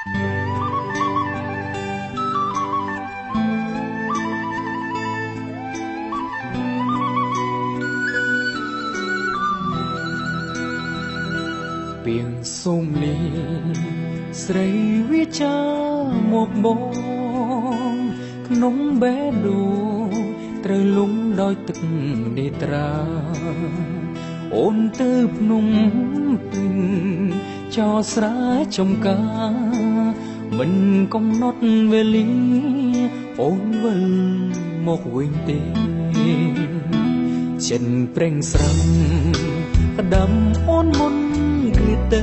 ពីងសូមលីស្រីវិចាមកបងក្នុងបេះដូងត្រូវលំដោយទឹកនេត្រាអូនទៅភ្នំពេញចោលស្រែចំការមិនកំណត់វេលាអូនវិលមកវិញទេចិនប្រេងស្រឹងក្តាំអូនមុនទៅ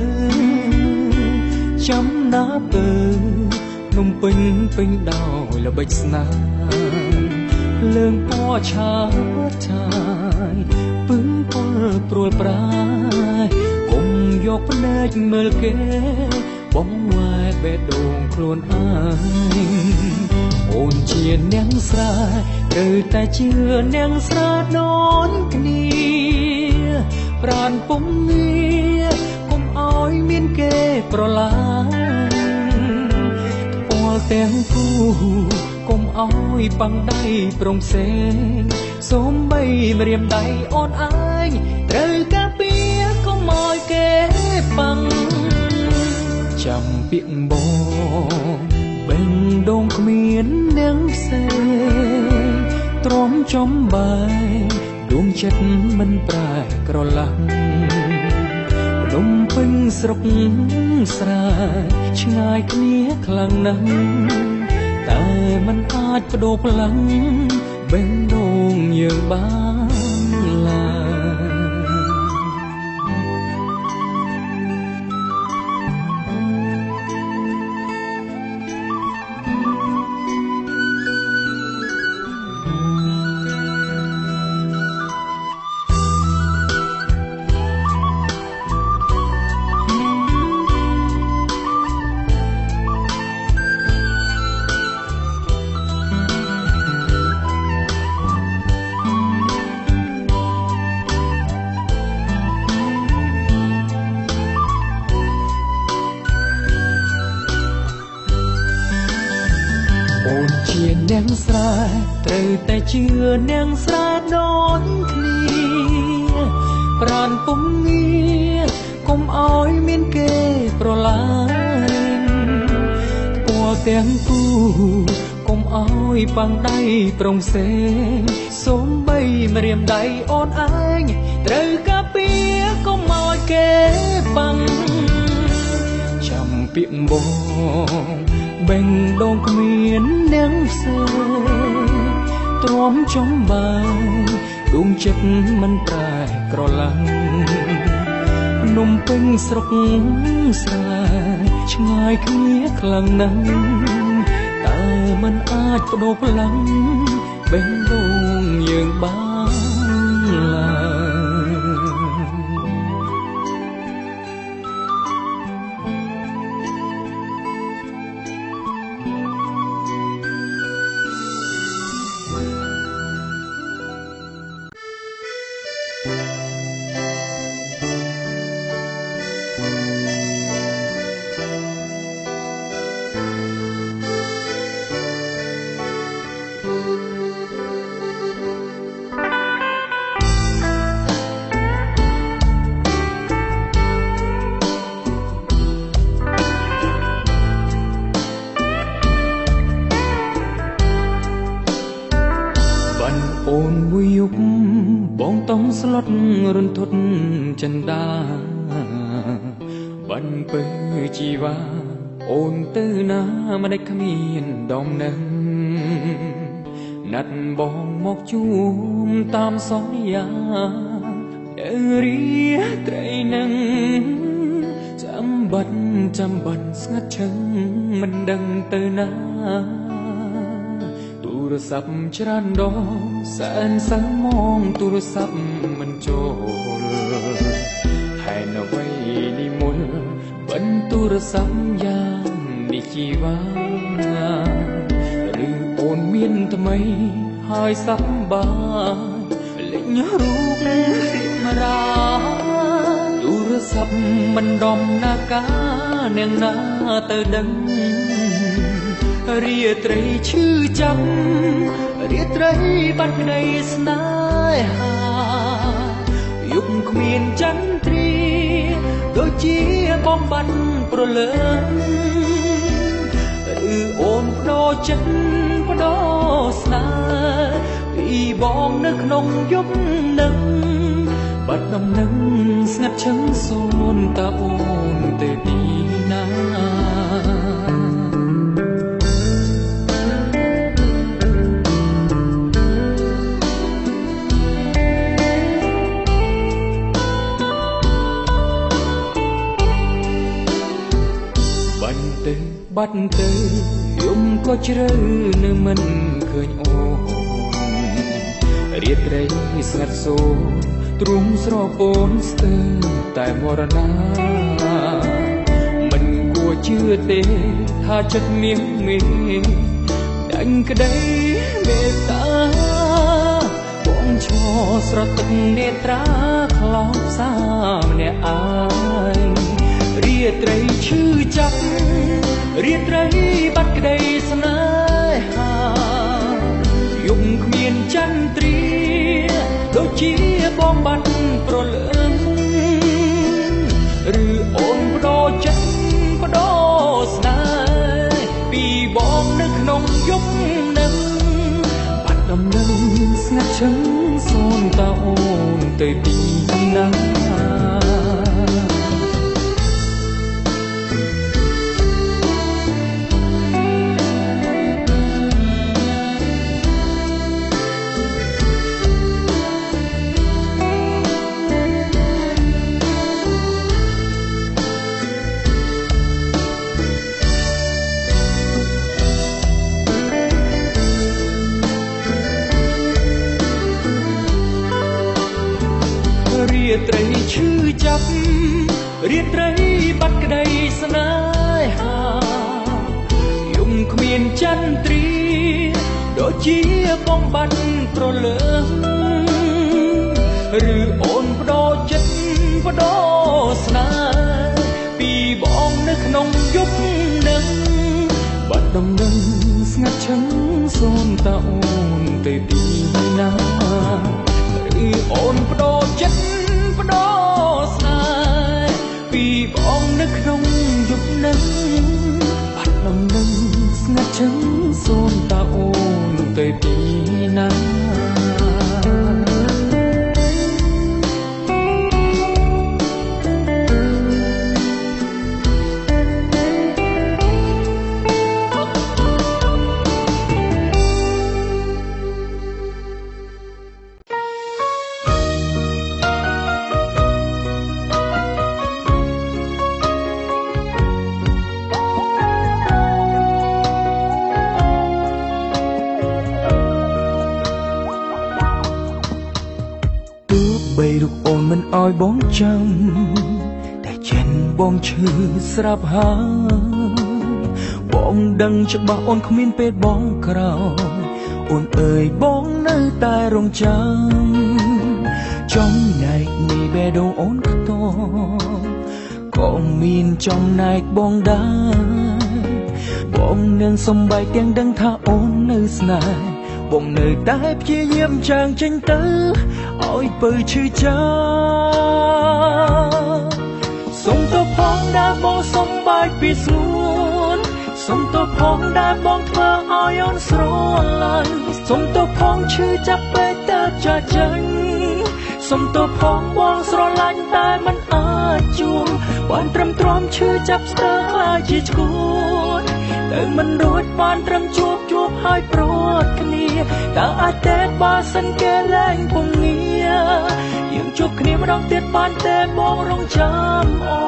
ចាំណាពើភ្នំពេញពេញដោយល្បិចស្នេហ៍លើងពណ៌ឆើតឆាយពឹងពលព្រួលប្រាយកុំយកភ្នែកមើលគេបងវ៉ែបេះដូងខ្លួនឯងអូនជានាងស្រែត្រូវតែជឿនាងស្រែដូចគ្នាប្រានពុំងារឲ្យមានគេប្រឡាយពលទាំងគូកុំឲ្យប៉ាំងដៃប្រងផ្សេងសូមបីម្រាមដៃអូនឯងត្រូវការពារកុំឲ្យគេប៉ាំងចាំពាក្យបងបេះដូងគ្មាននាងផ្សេងទ្រាំចំបាយដួងចិត្តមិនប្រែក្រឡាំងលំពេញស្រុកស្រែឆ្ងាយគ្នាខ្លាំងណាស់តែมันអាចបដូរផ្លាំងបេះដូងយើងបានឡើយនាងស្រែត្រូវតែជឿនាងស្រែដូចគ្នាប្រានពុំងារកុំឲ្យមានគេប្រឡាយពណ៌ទាំងគូកុំឲ្យប៉ាំងដៃប្រងផ្សេងសូមបីម្រាមដៃអូនឯងត្រូវការពារកុំឲ្យគេប៉ាំងចាំពាក្យបងបេះដូងគ្មាននាងផ្សេងទ្រាំចំបាយដួងចិត្តមិនប្រែក្រឡាំងភ្នំពេញស្រុកស្រែឆ្ងាយគ្នាខ្លាំងណាស់តែมันអាចបដូរផ្លាំងបេះដូងយើងបានឡើយអូនមួយយប់បងต้องស្លុតរន្ធត់ចិន្តាបានពើជីវ៉ាអូនទៅណាមិនដេចគ្មានដំណឹងណាត់បងមកជួមតាមសន្យារៀត្រីនឹងចាំបាត់ស្ងាត់ឈឹងមិនដឹងទៅណាទូរស័ព្ទច្រើនដងសែនសឹងមងទូរស័ព្ទមិនចូលហើយនៅវ័យនេះមុនបិណ្ឌទូរស័ព្ទយ៉ាងនេះជីវ៉ាឬអូនមានថ្មីហើយសប្បាយលេញរូបមករាទូរស័ព្ទមិនដំណាការ អ្នកណាទៅដឹងរាត្រីឈឺចាប់រាត្រីបាត់ក្តីស្នេហាយប់គ្មានចន្ទ្រាដូចជាបំបត្តិប្រលើងឬអូនបដូរចិត្តបដូរស្នេហ៍ពីបងនៅក្នុងយប់នឹងបាត់ដំណឹងស្ងាត់ឈឹងសូនតើអូនទៅទីណាបាត់ទៅយំក៏ជ្រៅនៅមិនឃើញអូនរាត្រីស្ងាត់សូរទ្រុំស្រពោនស្ទើរតែមរណាមិនគួរជឿទេថាចិត្តមានមេដាញ់ក្តីមេត្តាបងឈរស្រត់ទឹកនេត្រាខ្លោបសាម្នាក់ឯងរាត្រីឈឺចាប់រាត្រីបាត់ក្តីស្នេហាយប់គ្មានចន្ទ្រាដូចជាបងបាត់ប្រលើងឬអូនបដូរចិត្តបដូរស្នេហ៍ពីបងនៅក្នុងយប់នឹងបាត់ដំណឹងស្ងាត់ឈឹងសូនតើអូនទៅទីណារាត្រីឈឺចាប់រាត្រីបាត់ក្តីស្នេហាយំគ្មានចន្ទ្រាដូចជាបងបាត់ប្រលើងឬអូនបដូរចិត្តបដូរស្នេហ៍ពីបងនៅក្នុងយប់នឹងបាត់ដំណឹងស្ងាត់ឈឹងសូមតើអូនទៅទីណាឬអូនបដូរចិត្តបដូរស្នេហ៍ពីបងនៅក្នុងយប់នឹងបាត់ដំណឹងស្ងាត់ឈឹងសូមតើអូនទៅទីណារូបអូនមិនអោយបងចាំតែចិនបងឈឺស្រាប់ហើយបងដឹងច្បាស់អូនគ្មានពេលបងក្រោយអូនអើយបងនៅតែរងចាំចំណែកនេះបេះដូងអូនខ្ទមក៏មានចំណែកបងដែរបងនឹងសំបែកទាំងដឹងថាអូននៅស្នេហ៍បងនៅតែព្យាយាមចាំងចេញទៅឲ្យពើឈឺចាំសុំទៅផងដែលបងសំបែកពីស្ងួនសុំទៅផងដែលបងធ្វើឲ្យអូនស្រឡាញ់សុំទៅផងឈឺចាប់ពេកទៅចាចាញ់សុំទៅផងបងស្រឡាញ់តែមិនអាចជួបបានត្រឹមទ្រាំឈឺចាប់ស្ទើរខ្លាចជាឈួនតែមិនរួចបានត្រឹមជួបឲ្យប្រត់គ្នាតើអាចទេបើសិនគេលែងពងងារយើងជួបគ្នាម្ដងទៀតបានទេបងរងចាំអូ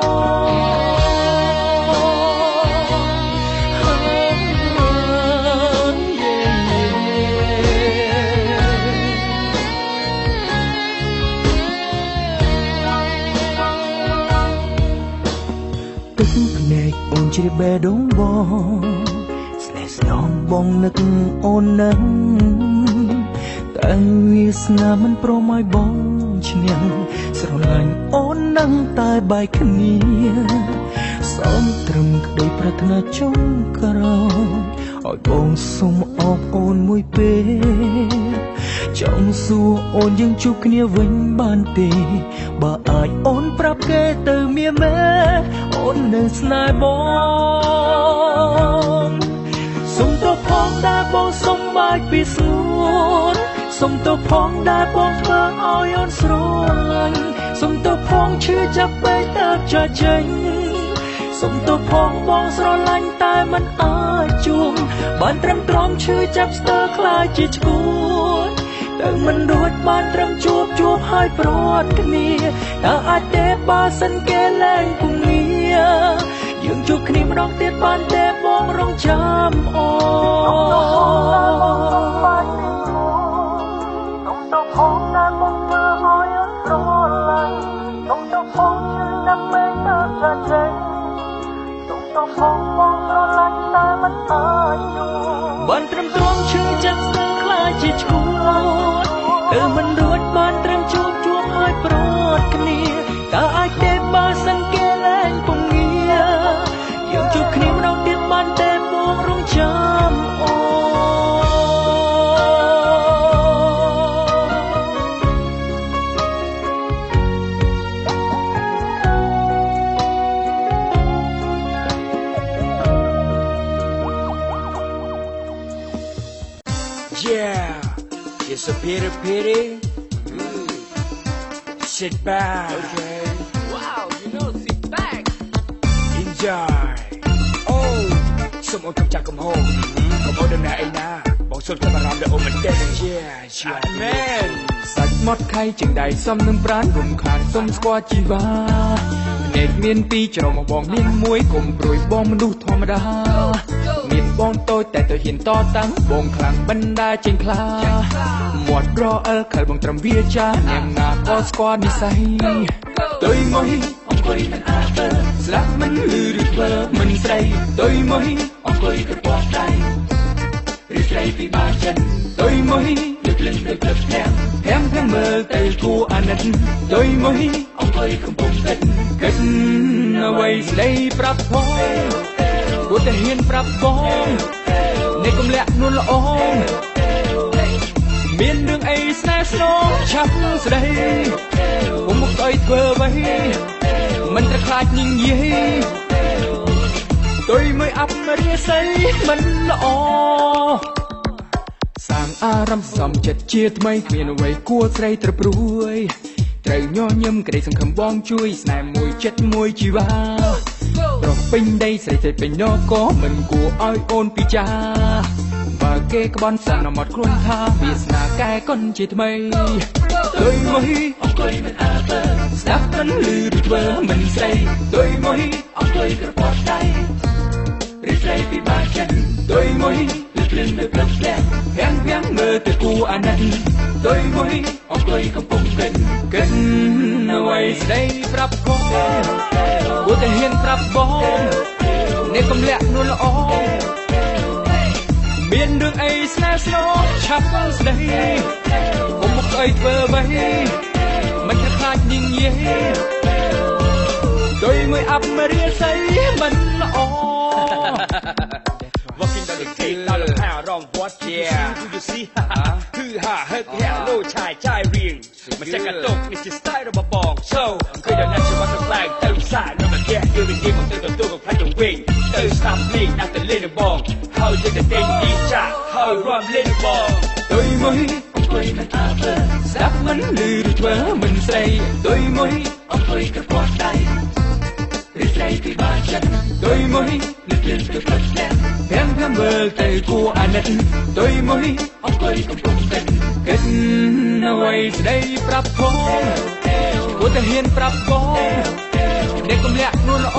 ទឹកភ្នែកអូនជ្រាបបេះដូងបងស្នងបងនឹកអូននឹងតែវាស្នាមិនព្រមឲ្យបងឈ្នះស្រឡាញ់អូននឹងតែបែកគ្នាស សំត្រឹមក្តីប្រាថ្នាចុងក្រោយឲ្យបងសុំអបអូនមួយពេលចង់សួរអូនយើងជួបគ្នាវិញបានទេបើអាចអូនប្រាប់គេទៅមានមែអូននៅស្នេហ៍បងសុំទោសផងដែលបងសុំបាច់ពីស្ងួនសុំទោសផងដែលបងធ្វើឲ្យអូនស្រឡាញ់សុំទោសផងឈឺចាប់ពេកទៅចាចេញសុំទោសផងបងស្រឡាញ់តែមិនអាចជួបបានត្រឹមទ្រាំឈឺចាប់ស្ទើរខ្លាចជាឈួតតែមិនរួចបានត្រឹមជួបហើយប្រត់គ្នាតើអាចទេបើសិនគេលែងពុំងារយើងជួបគ្នាម្ដងទៀតបានទេបងរងចាំអូសុំទោសផងដែលបងធ្វើឲ្យអូនស្រឡាញ់សុំទោសផងឈឺចាប់ពេកទៅចាចេញសុំទោសផងបងស្រឡាញ់តែមិនអាចជួបបានត្រឹមទ្រាំឈឺចាប់ស្ទើរខ្លាចជាឈួតតែមិនរួចបានត្រឹមជួបហើយប្រត់គ្នាតើអាចទេបើសិនគេលែងពុំងារយើងជួបគ្នាម្ដងទៀតបានទេបងរងចាំអូIt's a pity. Sit back. Okay. Wow, sit back. Enjoy. Oh, សូមអូនកំចាស់កំហុសកុំអូនដំណើរអីណាបងសុំចាប់អារម្មណ៍ដល់អូនមែនទេ Yeah, man. សាច់មាត់ខៃជើងដៃសំនឹងប្រានរំខានសុំស្គាល់ជីវ៉ាភ្នែកមានពីរច្រមុះបងមានមួយកុំព្រួយបងមនុស្សធម្មតាមានបងតូចតែទៅហ៊ានតតាំងបងខ្លាំងបណ្ដាចេញខ្លាមាត់ប្រអិលខលបងត្រឹមវាចានាងណាក៏ស្គាល់និស័យទុយមួយអង្គុយមិនអាទើស្លាប់មិនលឺឬធ្វើមិនស្ដីទុយមួយអង្គុយក្រពាត់ដៃរីស្រីពីបាចិនទុយមួយលើកលឹងលើកទាំងមើលទៅគួរអាណិតទុយមួយអង្គុយកំពុងគិតអ្វីស្ដីប្រាប់ផងគួរតែហ៊ានប្រាប់បងនេះកុំលាក់នួនល្អមានរឿងអីស្នេហ៍ស្នងឆាប់ស្ដីកុំមកអីធ្វើអ្វីមិនត្រូវខ្លាចញញីទុយមួយអាប់រាសីមិនល្អសាងអារម្មណ៍សំចិត្តជាថ្មីគ្មានអ្វីគួរស្រីត្រូវព្រួយត្រូវញញឹមក្តីសង្ឃឹមបងជួយស្នេហ៍មួយចិត្តមួយជីវ៉ាប្រពេញដីស្រីស្រីពេញនគរមិនគួរឲ្យអូនពិចាបើគេក្បន់សន្មត់ខ្លួនថាវាសនាកែកុនជាថ្មីទុយមួយអង្គុយមិនអើពើស្ដាប់មិនលឺឬធ្វើមិនស្ដីទុយមួយអង្គុយក្រពាត់ដៃរីស្រីពីបាចិនទុយមួយលើកលឹងលើកទាំងមើលទៅគួរអាណិតទុយមួយអង្គុយកំពុងគិតអ្វីស្ដីប្រាប់ផងគួរតែហ៊ានប្រាប់បងនេះកុំលាក់នួនល្អមានរឿងអីស្នេហ៍ស្នងឆាប់ស្ដីកុំមកអីធ្វើអ្វីមិនខ្លាចញញីទុយមួយអាប់រាសីមិនល្អ Walking down the street ដល់លំហែរងវត្ត Yeah Do you see គឺហាហឹកហែលោឆាយចាយរៀងមិនចេះកាតុកនេះជា style របស់បង So ឃើញដល់អ្នកជាបាត់ទៅខ្លាំងទៅសានៅមកគេយើងនិយាយមកទៅទទួលកំផ្លាច់ទៅវិញទៅស្ដាប់ភ្លេងដាក់ទៅលេងរបស់ហើយយើងទៅទេទីចាហើយរំលេងរបស់ទុយមួយអង្គុយមិនអើពើស្ដាប់មិនលឺឬធ្វើមិនស្ដីទុយមួយអង្គុយក្រពាត់ដៃរីស្រីពីបាចិនទុយមួយលើកលឹងលើកទាំងមើលទៅគួរអាណិតទុយមួយអង្គុយកំពុងគិតអ្វីស្ដីប្រាប់ផងគួរតែហ៊ានប្រាប់បងនេះកុំលាក់នួនល្អ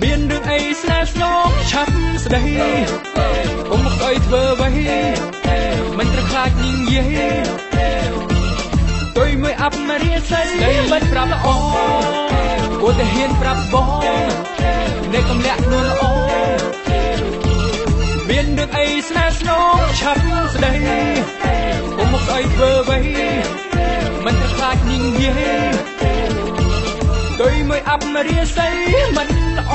មានរឿងអីស្នេហ៍ស្នងឆាប់ស្ដីកុំមកអីធ្វើអ្វីមិនត្រូវខ្លាចញញីទុយមួយអាប់រាសីមិនប្រាប់ល្អគួរតែហ៊ានប្រាប់បងនេះកុំលាក់នួនល្អមានរឿងអីស្នេហ៍ស្នងឆាប់ស្ដីកុំមកអីធ្វើអ្វីមិនត្រូវខ្លាចញញីទុយមួយ អាប់រាសីមិនល្អ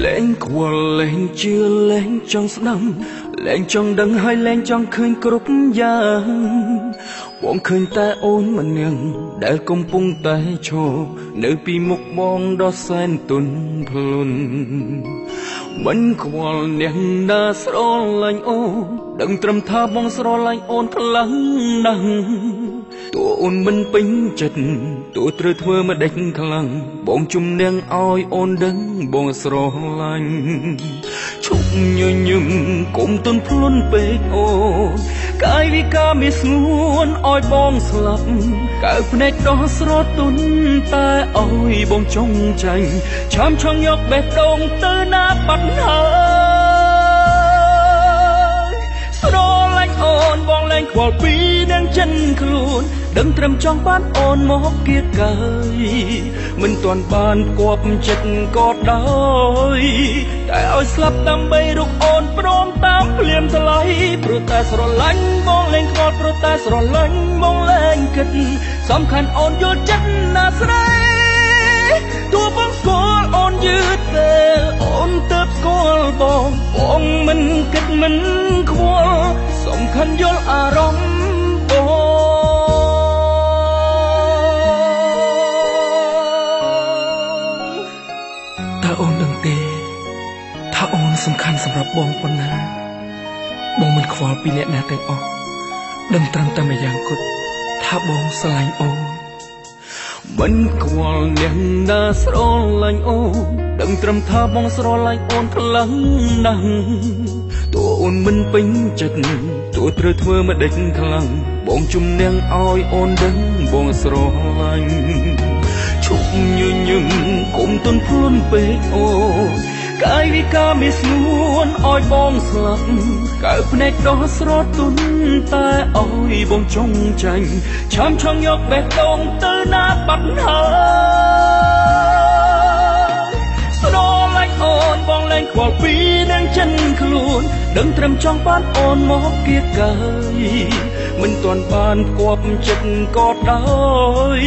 លែងខ្វល់លែងជឿលែងចង់ស្ដាំលែងចង់ដឹងហើយលែងចង់ឃើញគ្រប់យ៉ាងបងឃើញតែអូនម្នាក់ដែលកំពុងតែឈរនៅពីមុខបងដ៏សែនទន់ភ្លន់មិនខ្វល់អ្នកណាស្រឡាញ់អូនដឹងត្រឹមថាបងស្រឡាញ់អូនខ្លាំងណាស់តួអូនមិនពេញចិត្តតួត្រូវធ្វើមិនដេចខ្លាំងបងជំនះឲ្យអូនដឹងបងស្រឡាញ់ឈប់ញញឹមកុំទន់ភ្លន់ពេកអូនកាយវិការមានស្ងួនឲ្យបងស្លាប់កើភ្នែកដោះស្រទន់តែអើយបងចង់ចាញ់ឆាំឆងយកបេះដូងទៅណាបាត់ហើយស្រឡាញ់អូនបងលែងខ្វល់ពីនឹងចិនខ្លួនដឹងត្រឹមចង់បានអូនមកគៀកកាយមិនទាន់បានគប់ចិត្តក៏ដោយតែឲ្យស្លាប់ដើម្បីរកអូនព្រមតាមភ្លាមថ្លៃព្រោះតែស្រឡាញ់បងលែងខ្វល់ព្រោះតែស្រឡាញ់បងលែងគិតសំខាន់អូនយល់ចិត្តណាស្រីទោះបងស្គាល់អូនយឺតតែអូនទៅស្គាល់បងមិនគិតមិនខ្វល់សំខាន់យល់អារម្មណ៍អូនដឹងទេថាអូនសំខាន់សម្រាប់បងប៉ុណ្ណាបងមិនខ្វល់ពីអ្នកណាទាំងអស់ដឹងត្រឹមតែម្យ៉ាងគត់ថាបងស្រឡាញ់អូនមិនខ្វល់អ្នកណាស្រឡាញ់អូនដឹងត្រឹមថាបងស្រឡាញ់អូនខ្លាំងណាស់តួអូនមិនពេញចិត្តតួត្រូវធ្វើមិនដេចខ្លាំងបងជំនះឲ្យអូនដឹងបងស្រឡាញ់ឈប់ញញឹមកុំទន់ភ្លន់ពេកអូនកាយវិការមានស្ងួនឲ្យបងស្លាប់កើភ្នែកដោះស្រទន់តែអើយបងចង់ចាញ់ឆាំឆងយកបេះដូងទៅណាបាត់ហើយស្រឡាញ់អូនបងលែងខ្វល់ពីនឹងចិនខ្លួនដឹងត្រឹមចង់បានអូនមកគៀកកាយមិនទាន់បានគប់ចិត្តក៏ដោយ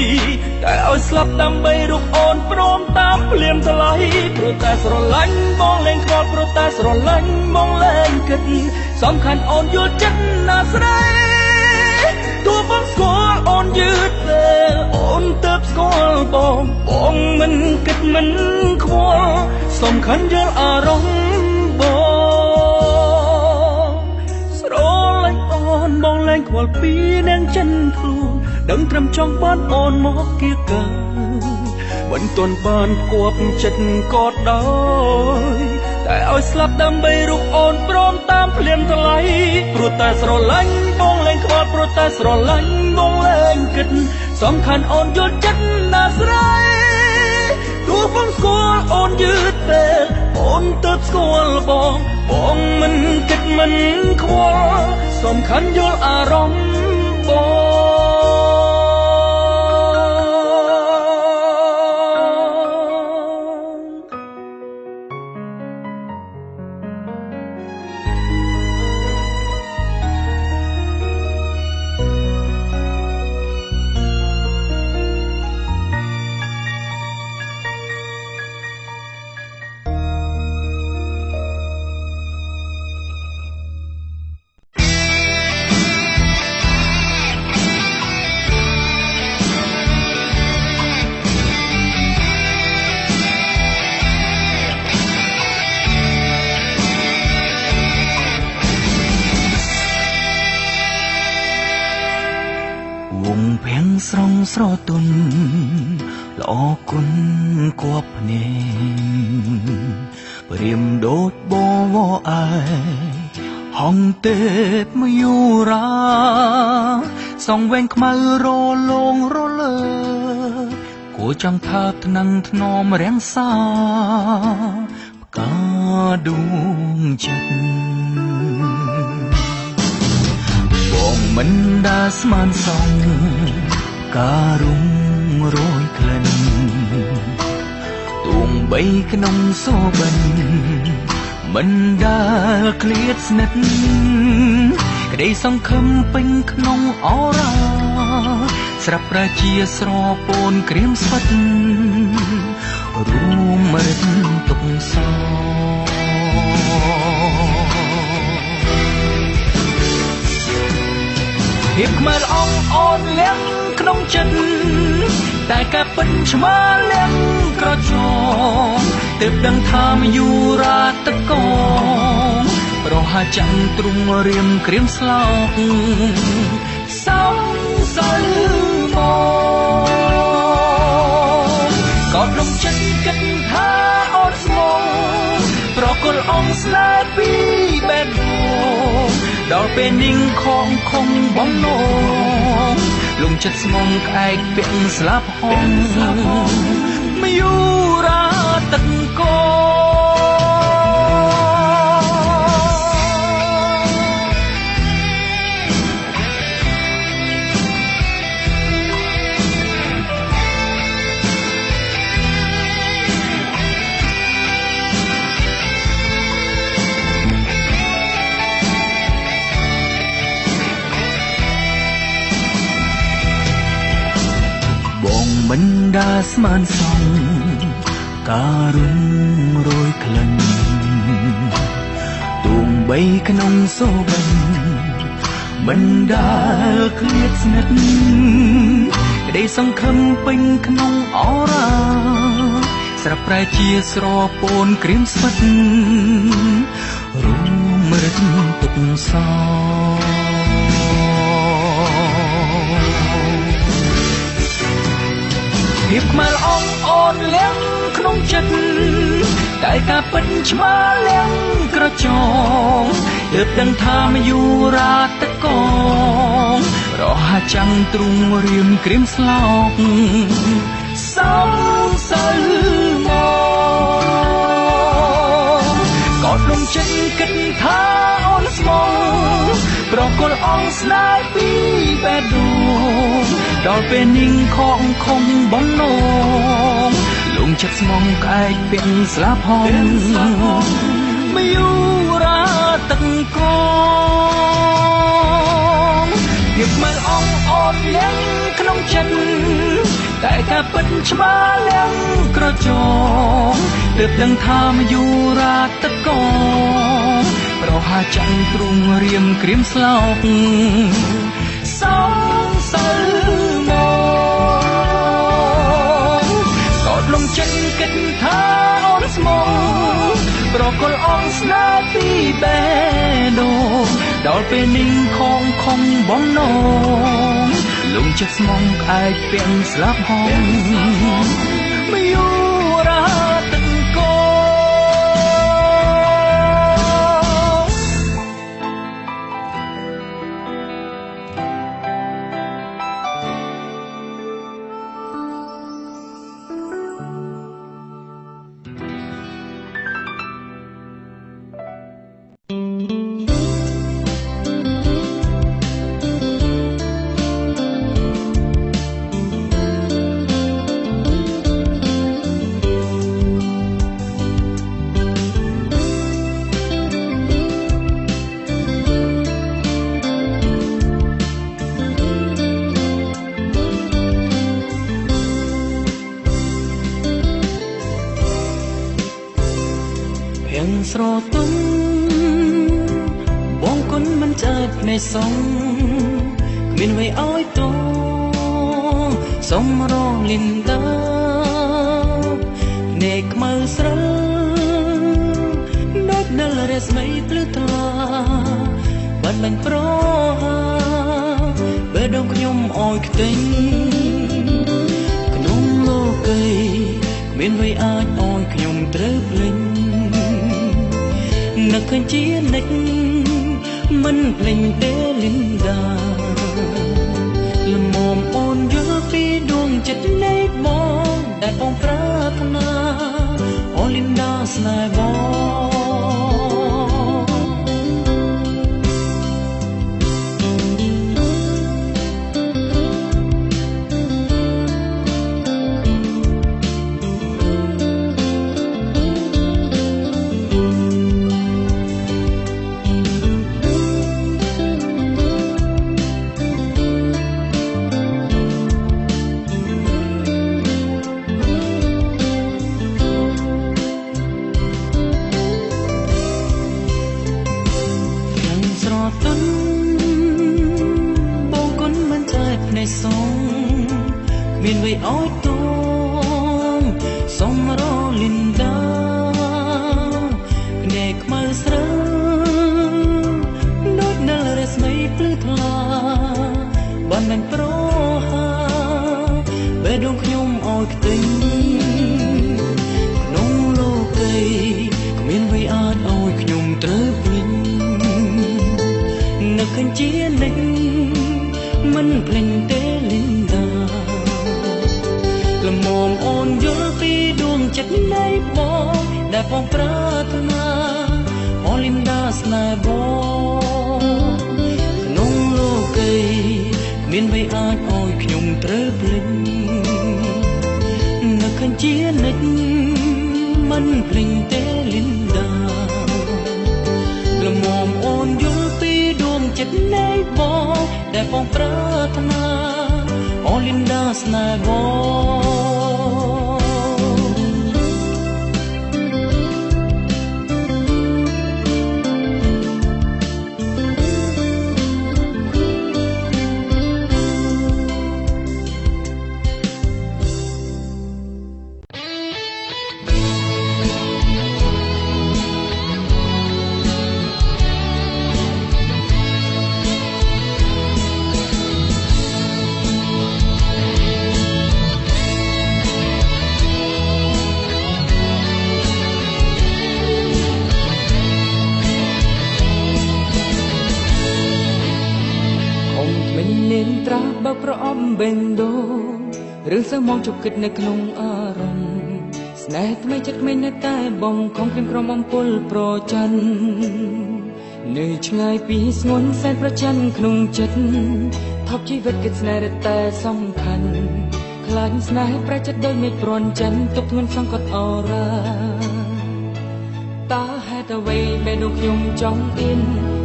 តែឲ្យស្លាប់ដើម្បីរកអូនព្រមតាមភ្លាមថ្លៃព្រោះតែស្រឡាញ់បងលែងខ្វល់ព្រោះតែស្រឡាញ់បងលែងគិតសំខាន់អូនយល់ចិត្តណាស្រីទោះបងស្គាល់អូនយឺតតែអូនទៅស្គាល់បងមិនគិតមិនខ្វល់សំខាន់យល់អារម្មណ៍បងលែងខ្វល់ពីនឹងចិនខ្លួនដឹងត្រឹមចង់បានអូនមកគៀកកាមិនទាន់បានគប់ចិត្តក៏ដោយតែឲ្យស្លាប់ដើម្បីរកអូនព្រមតាមភ្លាមថ្លៃព្រោះតែស្រឡាញ់បងលែងខ្វល់ព្រោះតែស្រឡាញ់បងលែងគិតសំខាន់អូនយល់ចិត្តណាស្រីទោះបងស្គាល់អូនយឺតតែអូនទៅស្គាល់បងមិនគិតមិនខ្វល់សំខាន់យល់អារម្មណ៍បងស្រងស្រទន់ល្អគុណគប់ភ្នែកព្រាមដូចបវអែហងទេពមយូរាស សងវែងខ្មៅរលងរលើគួរចង់ថាថ្នាំងថ្នមរាំងសាផ្កាដួងចិត្តបងមិនដាស្មានសងការរុងរយក្លិនទួងបីក្នុងសូបិនមិនដាឃ្លាតស្និទ្ធក្តីសង្ឃឹមពេញក្នុងអរ៉ាស្រាប់ប្រជាស្រពូនក្រៀមស្វិតរួមរិទ្ធទុកសោភាពខ្មៅអងអូនលៀងក្នុងចិត្តតែការពិតឆ្មាលៀងក្រចងទើបដឹងថាមយូរាតកងប្រហាចាំងទ្រុងរៀមក្រៀមស្លោកសងសើមកកោតលំចិត្តគិតថាអូនស្មងប្រគល់អងស្នេហ៍ពីបេះដូងដល់ពេលនាងខំខំបំណងលំចិត្តស្មងក្អែកពាក់ស្លាប់ហងមយូរាទឹកកោមិនដាស្មានសងការរុងរយក្លិនទួងបីក្នុងសូបិនមិនដាឃ្លាតស្និទ្ធក្តីសង្ឃឹមពេញក្នុងអរ៉ាស្រាប់ប្រែជាស្រពូនក្រៀមស្វិតរួមរិទ្ធទុកសោភាពខ្មៅអងអូនលៀងក្នុងចិត្តតែការពិតឆ្មាលៀងក្រចងទើបដឹងថាមយូរាតកងរហាចាំងទ្រុងរៀមក្រៀមស្លោកសងសើមកកោតលំចិត្តគិតថាអូនស្មងប្រគល់អងស្នេហ៍ពីបេះដូងដល់ពេលនាងខំខំបំណងលំចិត្តស្មងក្អែកពាក់ស្លាប់ហងមយូរាទឹកកងភាពខ្មៅអងអូនលៀងក្នុងចិត្តតែការពិតឆ្មាលៀងក្រចងទើបដឹងថាមយូរាទឹកកងប្រហាចាំងទ្រុងរៀមក្រៀមស្លោកសងសើមកកោតលំចិត្តគិតថាអូនស្មងប្រគល់អងស្នេហ៍ពីបេះដូងដល់ពេលនាងខំខំបំណងលំចិត្តស្មងក្អែកពាក់ស្លាប់ហងមយូរាទឹកកោស្រទុំបងគុណមិនចើតភ្នែកសងគ្មានអ្វីឲ្យតសុំរលីនដាភ្នែកខ្មៅស្រើដូចនៅរស្មីភ្លឺថ្លាបានបាញ់ប្រហាបើដងខ្ញុំអោយខ្ទេញក្នុងលោកីគ្មានអ្វីអាចអោយខ្ញុំត្រូវភ្លេចនឹកឃើញជានិចមិនភ្លេចទេលីនដា អូនយល់ពីដួងចិត្តនៃបងដែលបងប្រាថ្នាអូលីនដាស្នេហ៍បងមានវ័យអោយតងសុំរលីនដាភ្នែកខ្មៅស្រើដូចនៅរស្មីភ្លឺថ្លាបានមិនប្រហាបេះដូងខ្ញុំអោយខ្ទេញក្នុងលោកីគ្មានវ័យអាចអោយខ្ញុំត្រូវភ្លេចនឹកឃើញជានិចមិនភ្លេចទេលីនដាល្មមអូនយល់ពីដួងចិត្តនៃបងដែលបងប្រាថ្នាអូលីនដាស្នេហ៍បងក្នុងលោកីមានអ្វីអាចអោយខ្ញុំត្រូវភ្លេចនឹកឃើញជានិចមិនភ្លេចទេលីនដាល្មមអូនយល់ពីដួងចិត្តនៃបងដែលបងប្រាថ្នាអូលីនដាស្នេហ៍បងបើប្រអប់បេងដូរឿងសើមកជប់គិតនៅក្នុងអារម្មណ៍ស្នេហ៍ថ្មីចិត្តមិននៅតែបងខំព្រៀងក្រំអំពុលប្រច័ននៅឆ្ងាយពីស្ងួនសែនប្រច័នក្នុងចិត្តថប់ជីវិតគិតស្នេហ៍តែសំខាន់ខ្លាចស្នេហ៍ប្រចិត្តដូចមេឃព្រាន់ចិនទុកធ្ងន់សង្កត់អរ៉ាតើហេតុអ្វីបែរនោះខ្ញុំចង់អៀន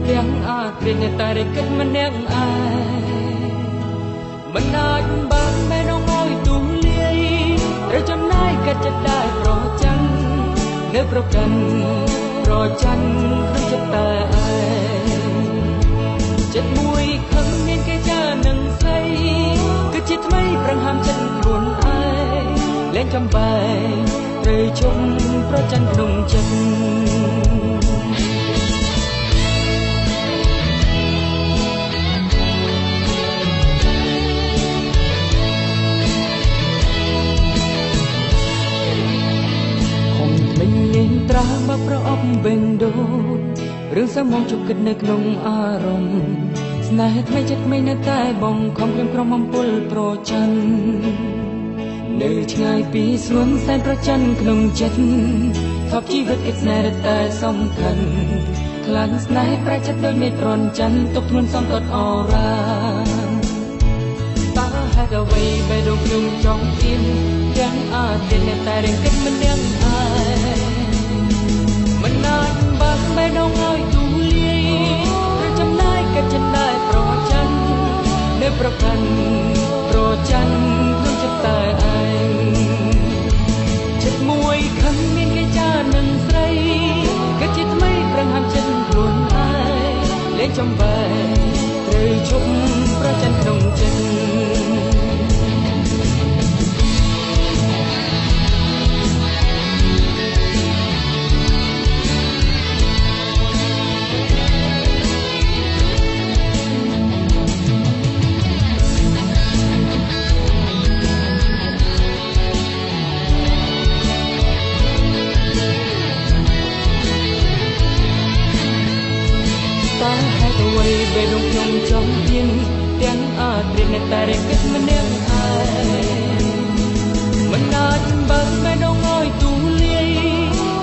ទាំងអាក្រៀនតែរគិតម្នាក់ឯងមិនអាចបានបែរនងឲ្យទូលាយឬចំណាយកាត់ចិត្តដែរប្រចាំនៅប្រកាន់ប្រចាំក្នុងចិត្តតែឯងចិត្តមួយខឹងមានគេចានឹងស្អីគឺជាថ្មីប្រឹងហាមចិត្តខ្លួនឯងលែងចំបែងត្រូវជុំប្រចាំក្នុងចិត្តត្រាបើប្រអប់បេងដូរឿងសើមកជប់គិតនៅក្នុងអារម្មណ៍ស្នេហ៍ថ្មីចិត្តមិននៅតែបងខំព្រៀងក្រំអំពុលប្រច័ននៅឆ្ងាយពីស្ងួនសែនប្រច័នក្នុងចិត្តថប់ជីវិតអ៊ីស្នេហ៍តែសំខាន់ខ្លាំងស្នេហ៍ប្រចិត្តដូចមេឃប្រន់ច័ន្ទទុកធ្ងន់សង្កត់អរ៉ាតើហេតុអ្វីបែរដូចខ្ញុំចង់អៀនទាំងអាទិនតែរគិតម្នាក់ឯងមិនអាចបានបែរដងឲ្យទូលាយឬចំណាយកាត់ចិត្តដែរប្រចាំនៅប្រកាន់ប្រចាំក្នុងចិត្តតែឯងចិត្តមួយខឹងមានគេចានឹងស្រីកាត់ជាថ្មីប្រឹងហាមចិត្តខ្លួនឯងលែងចំបែត្រូវជុំប្រចាំក្នុងចិត្តបែរនោះខ្ញុំចង់ទៀងទាំងអាត្រិតតែ តែរៀងគិតម្នាក់ឯងមិនអាចបើកបេះដូងឲ្យទូលាយ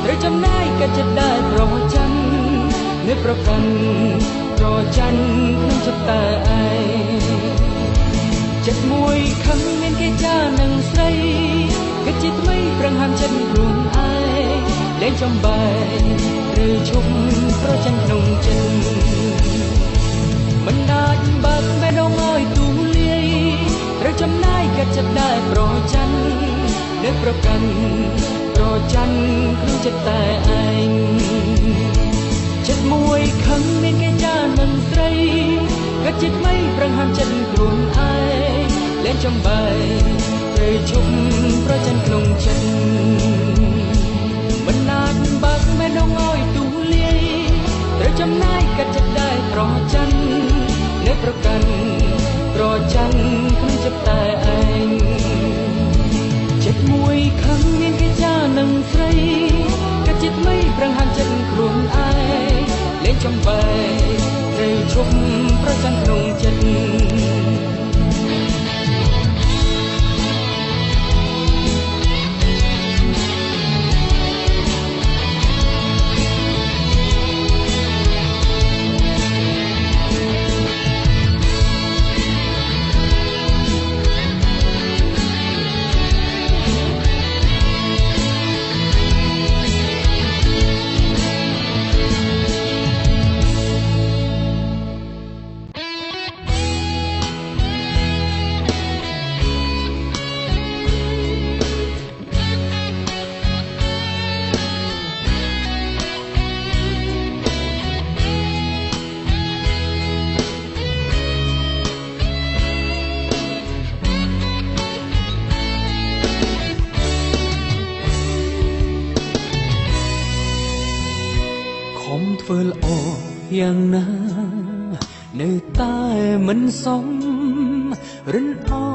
ត្រូវចំណាយកាត់ចិត្តដែលប្រច័ណ្ឌនៅប្រកាន់ប្រច័ណ្ឌក្នុងចិត្តតែឯងចិត្តមួយខឹងមានគេចានឹងស្រីគិតជាថ្មីប្រឹងហាមចិត្តខ្លួនឯងលែងចំបែកឬឈប់ប្រច័ណ្ឌក្នុងចិត្តមិនអាចបើកបេះដូងឲ្យទូលាយត្រូវចំណាយកាត់ចិត្តដែលប្រច័ណ្ឌនៅប្រកាន់ប្រច័ណ្ឌក្នុងចិត្តតែឯងចិត្តមួយខឹងមានគេចានឹងស្រីគិតជាថ្មីប្រឹងហាមចិត្តខ្លួនឯងលែងចំបែកឬឈប់ប្រច័ណ្ឌក្នុងចិត្តមិនអាចបើកបេះដូងឲ្យទូលាយត្រូវចំណាយកាត់ចិត្តដែលប្រច័ណ្ឌនៅប្រកាន់ប្រច័ណ្ឌក្នុងចិត្តតែឯងចិត្តមួយខឹងមានគេចានឹងស្រីកាត់ចិត្តថ្មីប្រឹងហាមចិត្តខ្លួនឯងលែងចំបែកឬឈប់ប្រច័ណ្ឌក្នុងចិត្តធ្វើល្អយ៉ាងណានៅតែមិនសមរិនអើ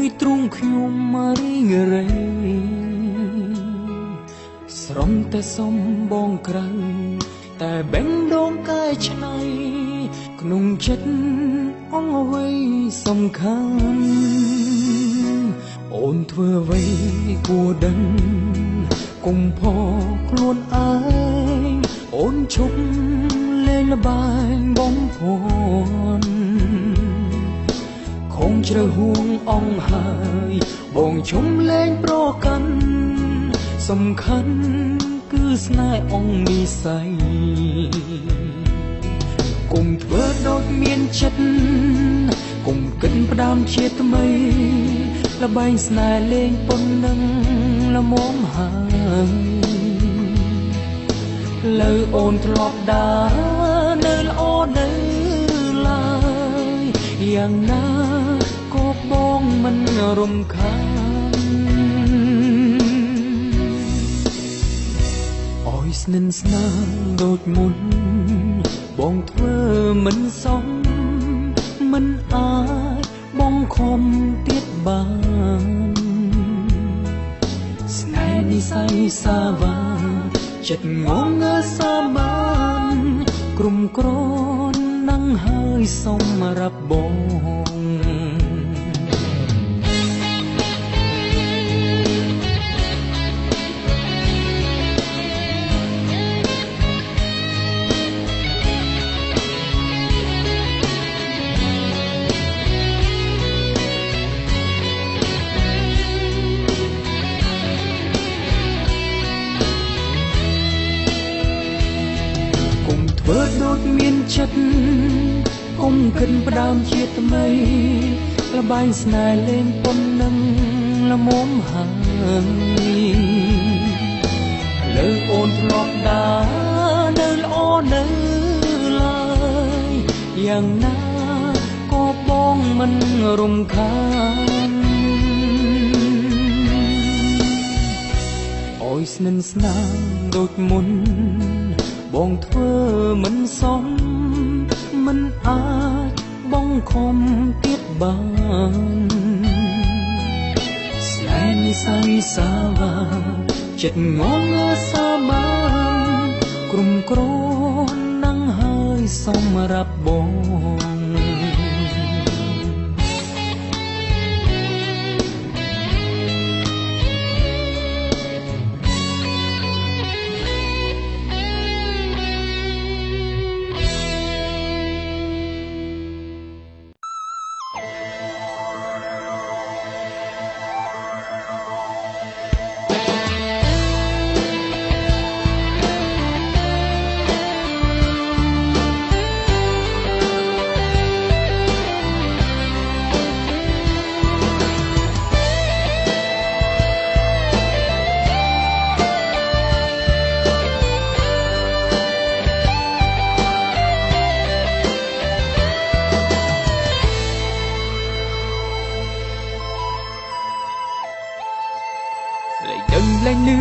យទ្រង់ខ្ញុំរីងរៃស្រំតែសំបងក្រៅតែបេះដូងកាយឆ្នៃក្នុងចិត្តអងអ្វីសំខាន់អូនធ្វើអ្វីគួរដឹងគុំផខ្លួនឯងអូនឈប់លេងល្បែងបំភ័ន្តខំជ្រៅហួងអងហើយបងឈុំលេងប្រកាន់សំខាន់គឺស្នេហ៍អងនិស័យគុំធ្វើដូចមានចិត្តគុំគិតផ្ដើមជាថ្មីល្បែងស្នេហ៍លេងប៉ុណ្ណឹងល្មមហើយលើអូនធ្លាប់ដើរនៅល្អនៅឡើយយ៉ាងណាក៏បងមិនរំខានអោយស្និនស្នាលដូចមុនបងធ្វើមិនសមមិនអាចបងខំទៀតបានស្នេហ៍និស័យសាវាចិត្តងងើសាបានក្រុមក្រននឹងហើយសម្រាប់បងធ្វើដូចមានចិត្តគុំគិតផ្ដើមជាថ្មីល្បែងស្នេហ៍លេងប៉ុណ្ណឹងល្មមហើយលើអូនធ្លាប់ដើរនៅល្អនៅឡើយយ៉ាងណាក៏បងមិនរំខានអោយស្និនស្នាលដូចមុនបងធ្វើមិនសមមិនអាចបងខំទៀតបានស្នេហ៍និស័យសាវាចិត្តងងើសាបានក្រុមក្រននឹងហើយសម្រាប់បង លែងលឺ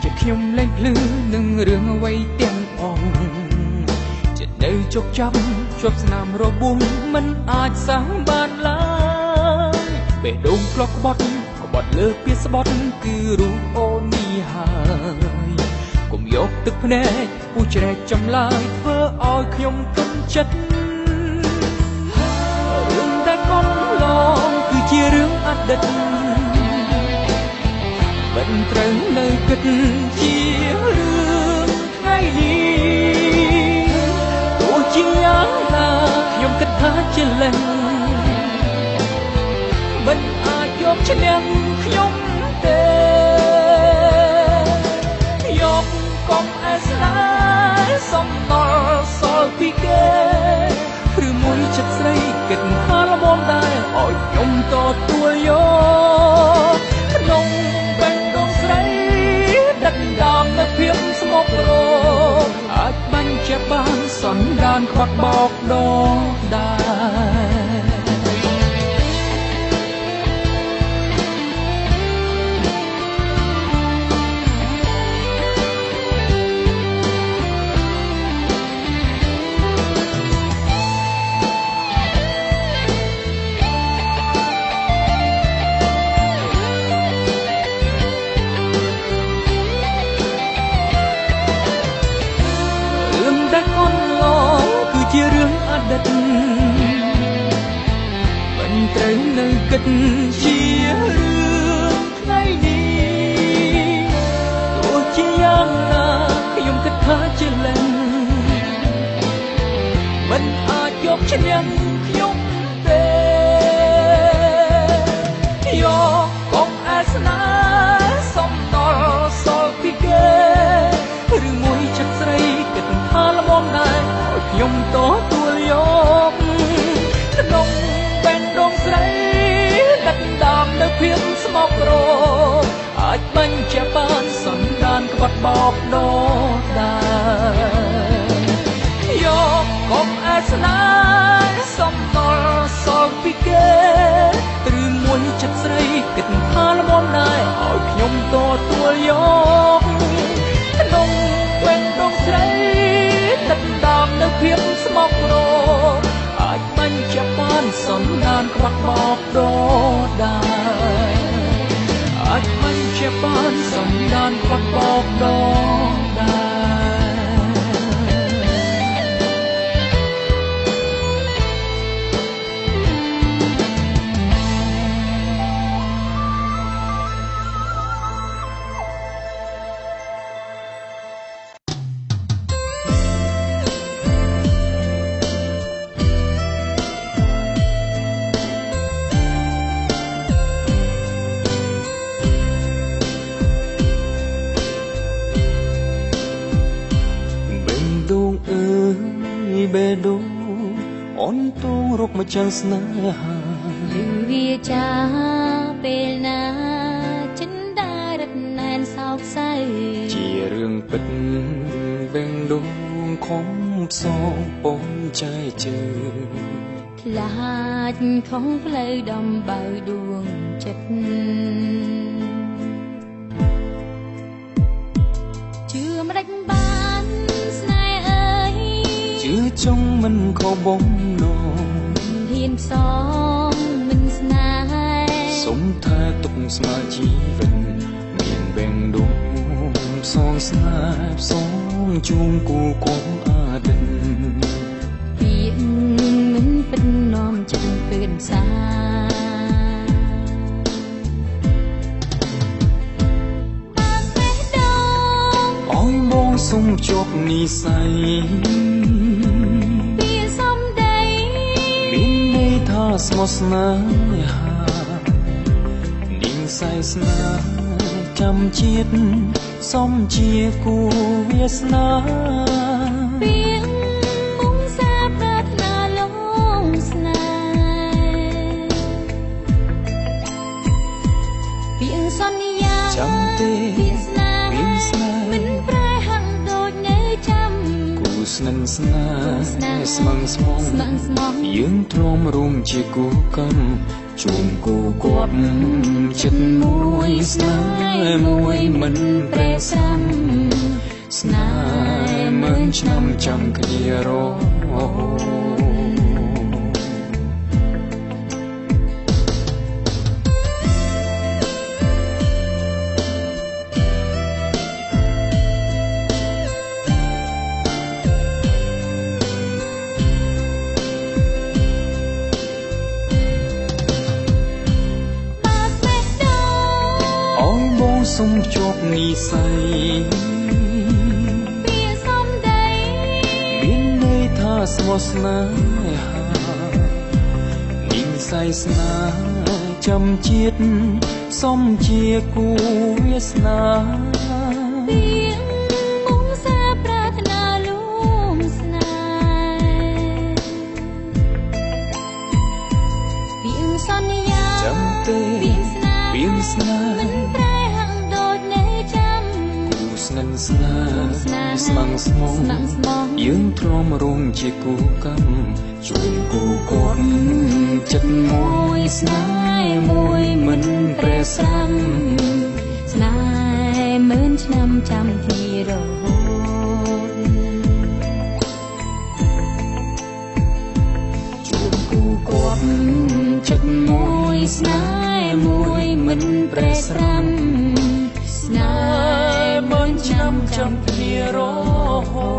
ចិត្តខ្ញុំលែងភ្លឺនឹងរឿងអ្វីទាំងអស់ចិត្តនៅជោគចាប់ជាប់ស្នាមរបួសមិនអាចសាំងបានឡើយបេះដូងធ្លាប់ក្បត់លើពីស្បត់គឺរូបអូននេះហើយកុំយកទឹកភ្នែកពុះជ្រែកចម្លើយធ្វើឲ្យខ្ញុំទុនចិត្តរឿងតែកូនឡងគឺជារឿងអតីតមិនត្រូវនៅគិតជារឿងថ្ងៃនេះទោះជាយ៉ាងណាខ្ញុំគិតថាជាលេងមិនអាចយកឈ្នះខ្ញុំទេយកកុំអេស្ដាយសំណល់សល់ពីគេឬមួយចិត្តស្រីគិតថាល្មមដែរឲ្យខ្ញុំទទួលយកក្នុងបេះដូងស្រីដឹកដាមនៅភាពស្មុគរកអាចបាញ់ជាបានសន្តានខ្វាក់បោកដងដែរជារឿងអតីតមិនត្រូវនៅគិតជារឿងថ្ងៃនេះទោះជាយ៉ាងណាខ្ញុំគិតថាជាលេងមិនអាចយកឈ្នះខ្ញុំទេយកកុំអេស្នាសំណល់សល់ពីគេឬមួយចិត្តស្រីគិតថាល្មមដែរខ្ញុំទទួលយកក្នុងបេះដូងស្រីដឹកដាមនៅភាពស្មុគរកអាចបាញ់ជាបានសន្តានក្បត់បោកដោដែរយកកុំអេស្នាសំណល់សល់ពីគេឬមួយចិត្តស្រីគិតថាល្មមដែរឲ្យខ្ញុំទទួលយកក្នុងបេះដូងស្រីទឹកដាមនៅភាពស្មុគរកអាចបាញ់ជាបានសន្តានខ្វាក់បោកដោដែរអាចបាញ់ជាបានសន្តានខ្វាក់បោកដោដែរបេះដូងអូនទូរកម្ចាំងស្នេហាឬវាចាពេលណាចិនដារត់ណែនសោកសៅជារឿងពិតបេះដូងខំផ្សងពំចែកជើងខ្លាចខំផ្លូវដំបៅដួងចិត្តជឿមិនដេចបានស្នេហ៍អើយជឿចង់មិនខុសបំណងហ៊ានផ្សំមិនស្នេហ៍សុំថាទុកស្មើជីវិតមានបេះដូងផ្សងស្នេហ៍ផ្សងជួងគូគំអាទិនពីមិនពិតនាំចិត្តពឿនសាសុំជប់និស័យពីសំដីមានន័យថាស្មោះស្នេហានាងសៃស្នាចាំជាតិសំជាគូវាសនាពីមុំសាប្រាថ្នាលងស្នេហ៍ពីសន្យាចាំទេពីស្នេហ៍មិនប្រែស្នឹងស្នេហ៍ស្មងស្មងយើងទ្រាំរួមជាគូកម្ម ជួងគូគាត់ចិត្តមួយស្នេហ៍មួយមិនប្រេសាំស្នេហ៍មើលឆ្នាំចាំគ្នារសុំជាប់និស័យពីសំដីមានន័យថាស្មោះស្នេហានិស័យស្នេហ៍ចាំជាតិសំជាគូវាសនាពីមុខសាប្រាថ្នាលួងស្នេហ៍ពីសន្យាចាំទេពីស្នេហ៍ស្នេហ៍ស្មងស្មងយើងទ្រាំរងជាគូកម្មជួងគូគាត់ចិត្តមួយស្នេហ៍មួយមិនប្រេសាំស្នេហ៍មើលឆ្នាំចាំទីរហូតជួងគូគាត់ចិត្តមួយស្នេហ៍មួយមិនប្រេសាំស្នេហ៍មើលឆ្នាំចាំគ្នារហូត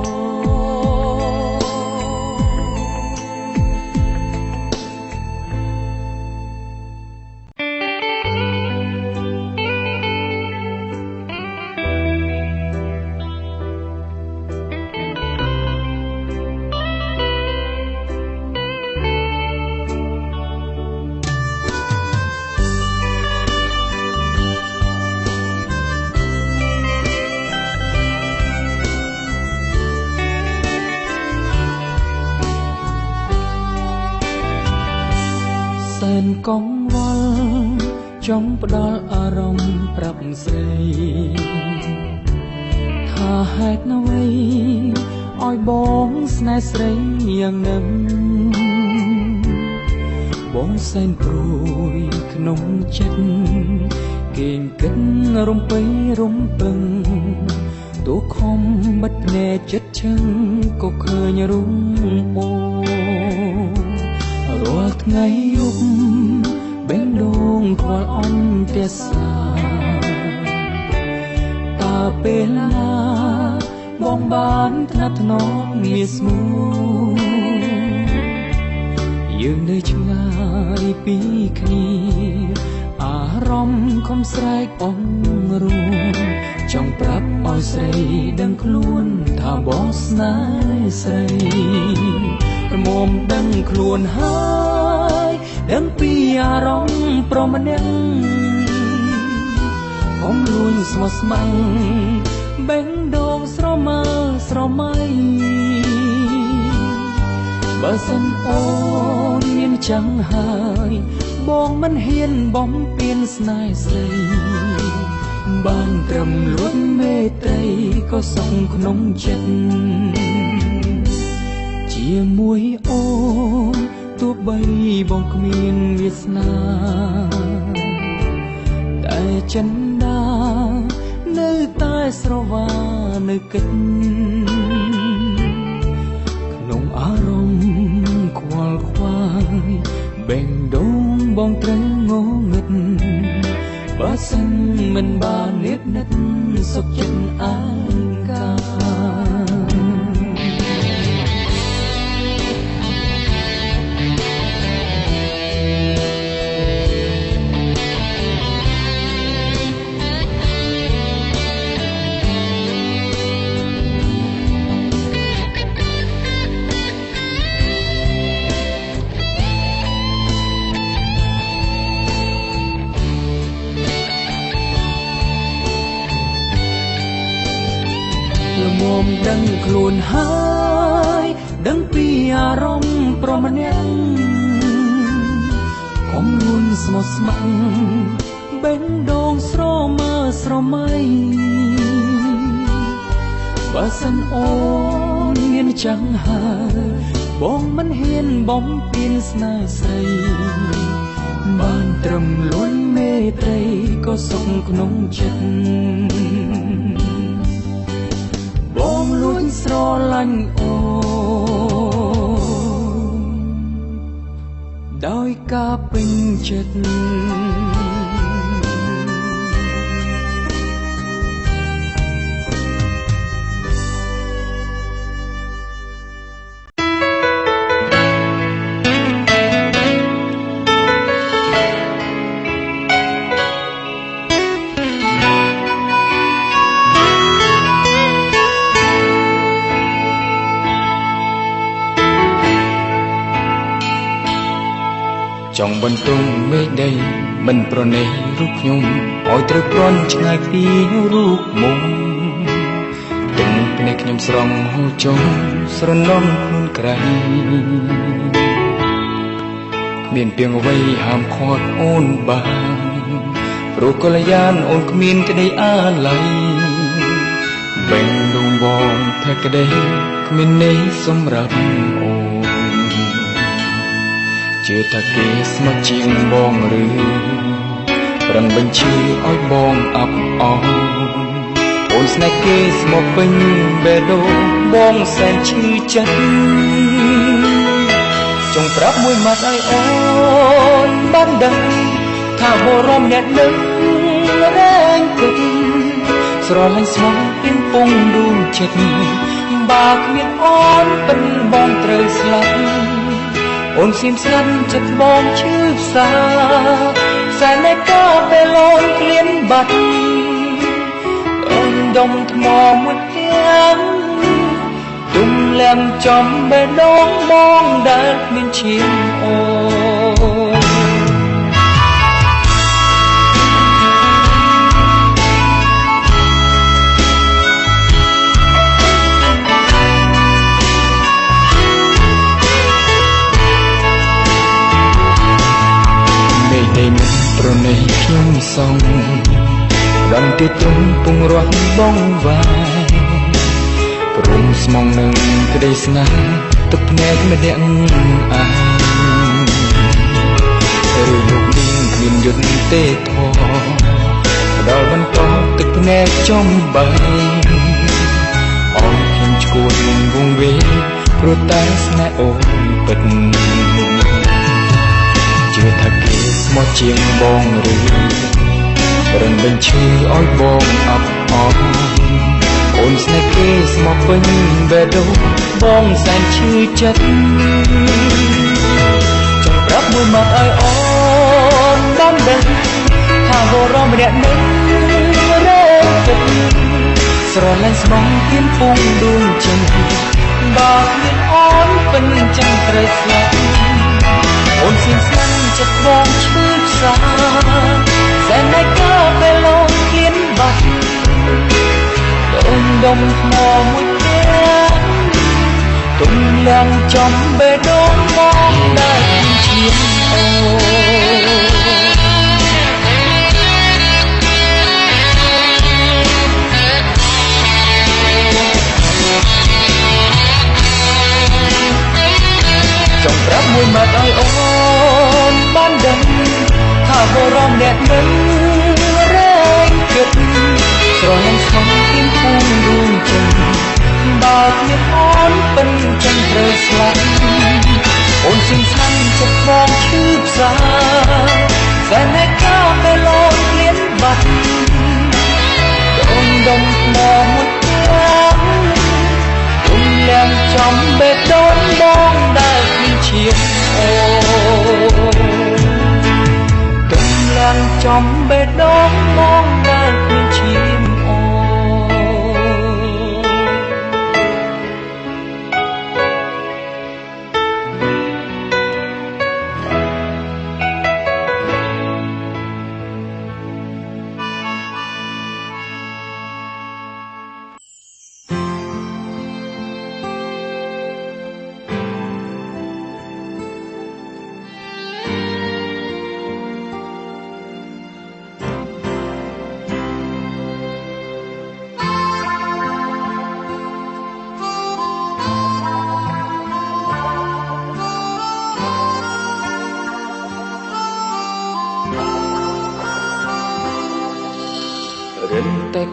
កងវល់ចង់ផ្ដល់អារម្មណ៍ប្រាប់ស្រីថាហេតុអ្វីឲ្យបងស្នេហ៍ស្រីយ៉ាងនឹងបងសែនព្រួយក្នុងចិត្តគេងគិតរំពៃរំពឹងទូខំបិទភ្នែកចិត្តឈឹងក៏ឃើញរូបអូរាល់ថ្ងៃយប់បេងដូងខ្វល់អន់ទេសសាតើពេលណាបងបានថ្នាក់ថ្នមងាយស្រួលយើងនៅឆ្ងាយពីគ្នាអារម្មណ៍ខំស្រែកអងរួមចង់ប្រាប់ឲ្យស្រីដឹងខ្លួនថាបងស្នេហ៍ស្រីប្រមុំដឹងខ្លួនហើយដឹងពីអារម្មណ៍ប្រមអ្នកកុំលួងស្មោះស្ម័គ្របេះដូងស្រមើស្រមៃបើសិនអូនមានចាំងហើយបងមិនហ៊ានបំពេញស្នេហ៍ស្រីបានត្រឹមលួចមេត្រីក៏សងក្នុងចិត្តជាមួយអូនទោះបីបងគ្មានវាសនាតែចិនដានៅតែស្រវានៅគិតក្នុងអារម្មណ៍ខ្វល់ខ្វាយបេះដូងបងត្រូវងងឹតបើសិនមិនបាននិតនិតសុខចិត្តអាកាមុំដឹងខ្លួនហើយដឹងពីអារម្មណ៍ប្រមអ្នកកុំលួងស្មោះស្ម័គ្របេះដូងស្រមើស្រមៃបើសិនអូនមានចាំងហើយបងមិនហ៊ានបំពេញស្នេហ៍ស្រី បានត្រឹមលួនមេត្រីក៏សុខក្នុងចិត្តបងលួចស្រឡាញ់អូនដោយការពេញចិត្តចង់បន្ទង់មេឃដីមិនប្រណេះរូបខ្ញុំឲ្យត្រូវព្រន់ឆ្ងាយពីរូបមុំទឹកភ្នែកខ្ញុំស្រង់ហូរចុះស្រណំខ្លួនក្រៃគ្មានពីងអ្វីហាមឃាត់អូនបានព្រោះកល្យានអូនគ្មានក្តីអាល័យបេងដងបងថាក្តីគ្មានន័យសម្រាប់អូនជឿថាគេស្មោះជាងបងឬប្រឹងបញ្ឈឺឲ្យបងអាប់អរអូនស្នេហ៍គេស្មោះពេញបេះដូងបងសែនឈឺចិត្តចង់ប្រាប់មួយម៉ាត់ឲ្យអូនបានដឹងថាបរមអ្នកនឹងរែងគិតស្រលាញ់ស្មោះពីពងដួងចិត្តបើគ្មានអូនពិនបងត្រូវស្លាប់អូនស្ងៀមស្ងាត់ចិត្តបងឈឺផ្សាសែនតែក៏ពេលអូនក្លៀនបាត់អូនដុំថ្មមួយផ្ទាំងទុំលំចំបេះដូងបងដែលមានឈាមអូនប្រណេះខ្ញុំសងដំទៀតទ្រង់ពងរស់បងវាយព្រមស្មងនឹងក្តីស្នេហ៍ទឹកភ្នែកម្នាក់អាយឬលោកនាងគ្មានយុទ្ធទេធម៌ផ្ដល់បន្តទឹកភ្នែកចំបីអោយខ្ញុំឈួតវងវេព្រោះតែស្នេហ៍អូនពិតជឿថាគេស្មោះជាងបងឬរំបញ្ឈឺឲ្យបងអាប់អរអូនស្នេហ៍គេស្មោះពេញបេះដូងបងសែនឈឺចិត្តចង់ប្រាប់មួយម៉ាត់ឲ្យអូនបានដឹងថាបរមម្នាក់នឹងរែងគិតស្រលាញ់ស្មោះពីពងដួងចិត្តបើគ្មានអូនពិនចឹងត្រូវស្លាប់អូនស្ងៀមស្ងាត់ចិត្តបងឈឺផ្សាសែនតែក៏ពេលអូនក្លៀនបាត់អូនដុំថ្មមួយផ្ទាំងទុំលំចំបេះដូងបងដែលឈាមអូចង់ប្រាប់មួយម៉ាត់ឲ្យអូនបានដឹងថាបរមអ្នកនឹងរែងគិតស្រលាញ់ស្មោះពីពងដួងចិត្តបើគ្មានអូនពិនចឹងត្រូវស្លាប់អូនស្ងៀមស្ងាត់ចិត្តបងឈឺផ្សាសែនតែក៏ពេលអូនក្លៀនបាត់អូនដុំថ្មមួយផ្ទាំងទុំលំចំបេះដូងបងដែលមានឈាមអូទុំលំចំបេះដូងបងដែលមានឈាមអូ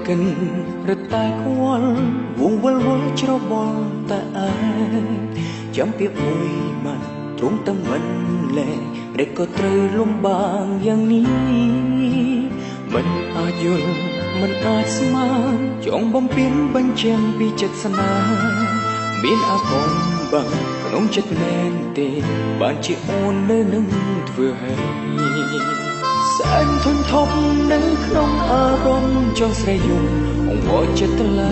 កិនរត់តែខ្វល់វងវល់វល់ច្របល់តែឯងចាំពីមួយមិនទ្រង់តែមិនលែងឬក៏ត្រូវលំបាកយ៉ាងនេះមិនអាចយល់មិនអាចស្មានចង់បំពេញបញ្ចាំងពីចិត្តស្នេហ៍មានអារម្មណ៍បាំងក្នុងចិត្តមែនទេបានជាអូននៅនឹងធ្វើឲ្យសែនធន់ធប់នៅក្នុងអារម្មណ៍ចង់ស្រែកយំអង្វរចិត្តថ្លៃ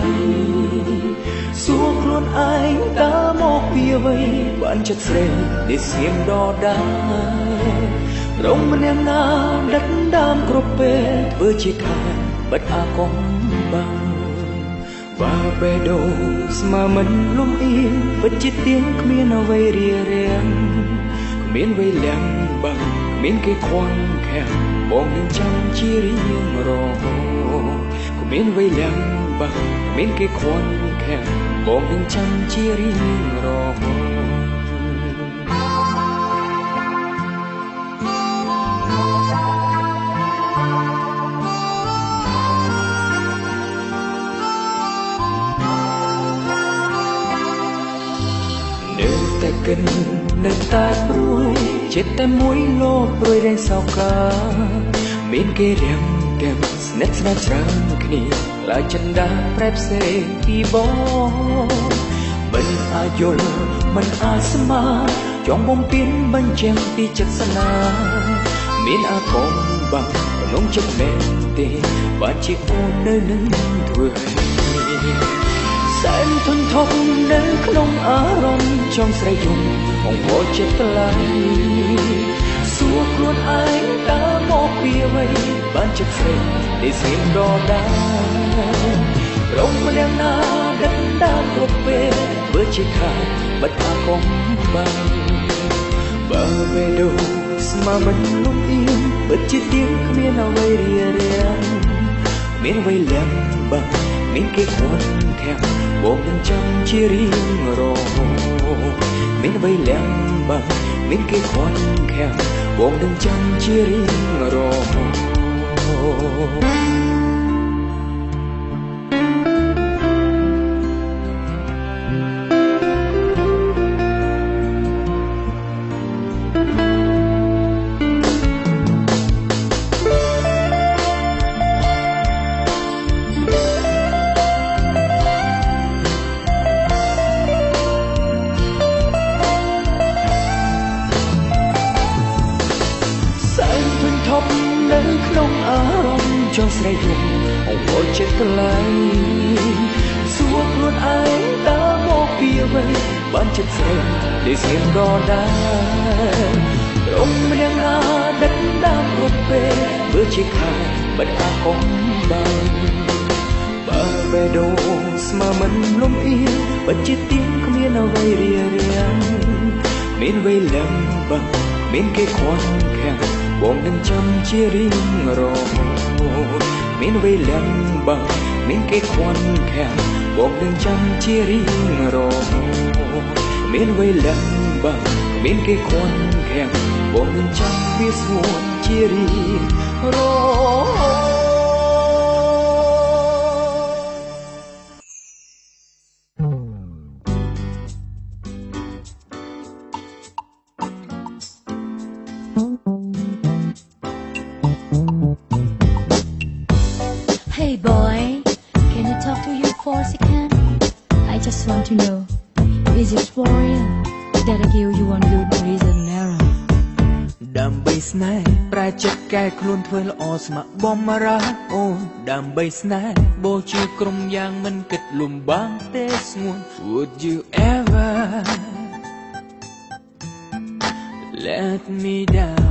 សួរខ្លួនឯងតើមកពីអ្វីបានចិត្តស្រែកដែលស្ងៀមដដែលរងម្នាក់ណាដិតដាមគ្រប់ពេលធ្វើជាខាបិទអាកុំបាំងបើបេះដូងស្មើមិនលំអៀងពិតជាទៀងគ្មានអ្វីរារាំងគ្មានវេលាំងបាំងគ្មានគេខ្វល់ខាំងបងនឹងចាំជារៀងរហូតគ្មានវេលាំងបាំងគ្មានគេខ្វល់ខាំងបងនឹងចាំជារៀងរហូតកិននៅតែព្រួយចិត្តតែមួយលោព្រួយរែងសោកាមានគេរាំទាំងស្និទ្ធស្នាលច្រើនគ្នាឡើយចិនដាប្រែផ្សេងពីបងមិនអាចយល់មិនអាចស្មានចង់បំពេញបញ្ចាំងពីចិត្តស្នេហ៍មានអារម្មណ៍បាំងក្នុងចិត្តមែនទេបានជាអូននៅនឹងធ្វើឲ្យសែនធន់ធប់នៅក្នុងអារម្មណ៍ចង់ស្រែកយំអង្វរចិត្តថ្លៃសួរខ្លួនឯងតើមកពីអ្វីបានចិត្តស្រែកដែលស្ងៀមដដែលរងម្នាក់ណាដិតដាមគ្រប់ពេលធ្វើជាខាបិទអាកុំបាំងបើបេះដូងស្មើមិនលំអៀងពិតជាទៀងគ្មានអ្វីរារាំងមានអ្វីលាំបាំងមានគេខ្វល់ខាំងបងនឹងចាំជារៀងរហូតមានអ្វីលាំបាំងមានគេខ្វល់ខាំងបងនឹងចាំជារៀងរហូតនៅក្នុងអារម្មណ៍ចង់ស្រែកយំអង្វរចិត្តថ្លៃសួរខ្លួនឯងតើមកពីអ្វីបានចិត្តស្រែកដែលស្ងៀមដដែលរងម្នាក់ណាដិតដាមគ្រប់ពេលធ្វើជាខាបិទអាកុំបាំងបើបេះដូងស្មើមិនលំអៀងពិតជាទៀងគ្មានអ្វីរារាំងមានវេលាំបាំងមានគេខ្វល់ខាំងបងនឹងចាំជារៀងរហូតមានវេលាំបាំងមានគេខ្វល់ខាំងបងនឹងចាំជារៀងរហូតមានវេលាំបាំងមានគេខ្វល់ខាំងបងនឹងចាំវាស្ងួនជារៀងរហូតHey boy, can I talk to you for a second? I just want to know, is it for real that I give you one good reason error? ដើម្បីស្នេហ៍ប្រែចិត្តកែខ្លួនធ្វើល្អស្ម័គ្របំរើអូនដើម្បីស្នេហ៍បោជាក្រុមយ៉ាងមិនគិតលំបាកទេស្ងួន Would you ever let me down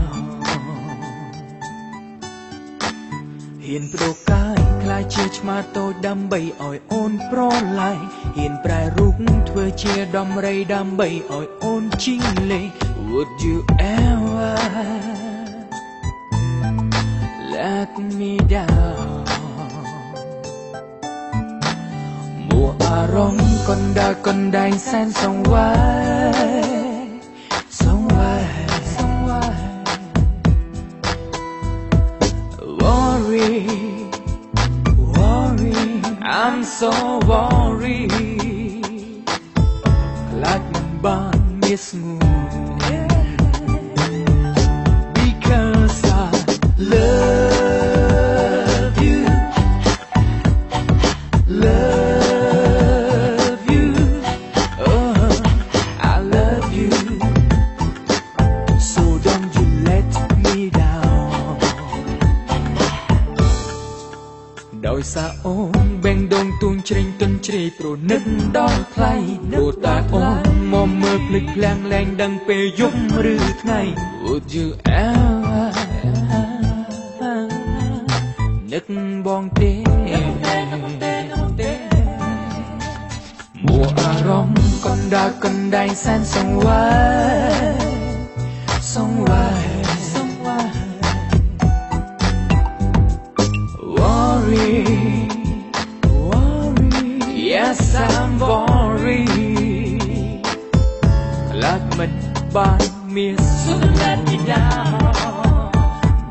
ហ៊ានប្រកាយខ្លាចជាឆ្មាតូចដើម្បីឲ្យអូនប្រឡាយហ៊ានប្រែរូបធ្វើជាដំរីដើម្បីឲ្យអូនជីងលេង Would you ever let me down មួអារម្មណ៍កណ្ដាលកណ្ដែងសែនសង្វាយWorry I'm so worried ខ្លាចមិនបានមានស្ងួន Because I love you love you oh I love you so don't you let me down ដោយសារអូនបែងដងទួងជ្រេងទន់ជ្រេព្រោះនឹកដល់ថ្លៃព្រោះតាអូនមកមើលភ្លេចភ្លាំងលែងដឹងពេលយប់ឬថ្ងៃ Would you ever នឹកបងទេមួអារម្មណ៍កណ្ដាលកណ្ដែងសែនសង្វាយសង្វាយ Worry Yes I'm worried ខ្លាចមិនបានមាន So let me down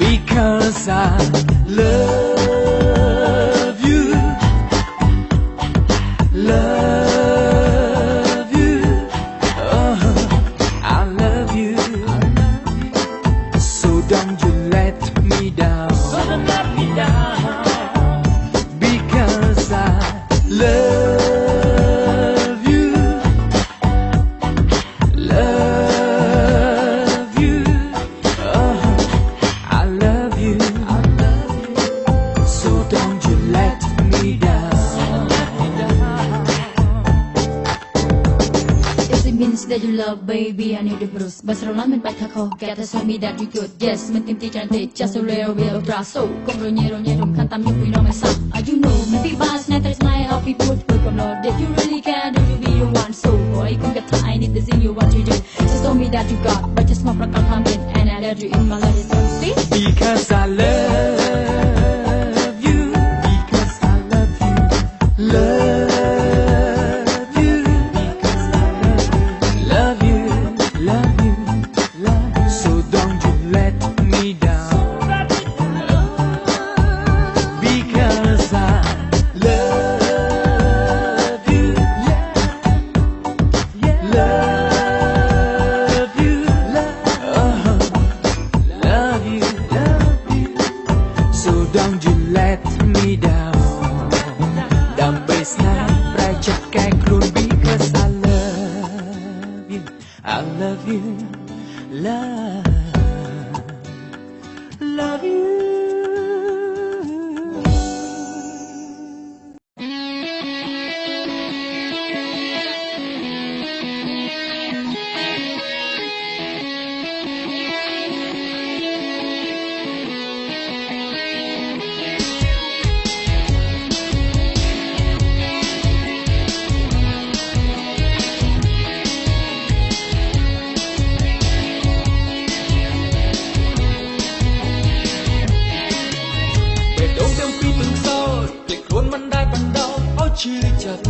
Because I love you love you oh I love you so don't you let me down so don't let me down because I love you love you oh I love you so don't you let me down If it means that you love baby I need the bruise បើស្រឡាញ់មិនបាច់ថាខុស Get to show me that you good Yes មិនទីមទីច្រើនទេ Just a little bit of brasso កុំរញ៉េរំខានតាមយុគពីរំឯសា You know មិនពីបាស្នេហ៍តែស្នេហ៍ I'll be put កំណត់ If you really can do you be the one so boy កុំគិតថា I need to see you what you do Just show me that you got but just មកប្រកាសថាមាន And I let you in my life is so sweet because I love you because I love you love you because I love you love you love you so don't you let me down because I love you love you oh love you so don't you let me down ដើម្បីស្នេហ៍ប្រែចិត្តកែខ្លួន because I love you I love you love youជឿចិត្ត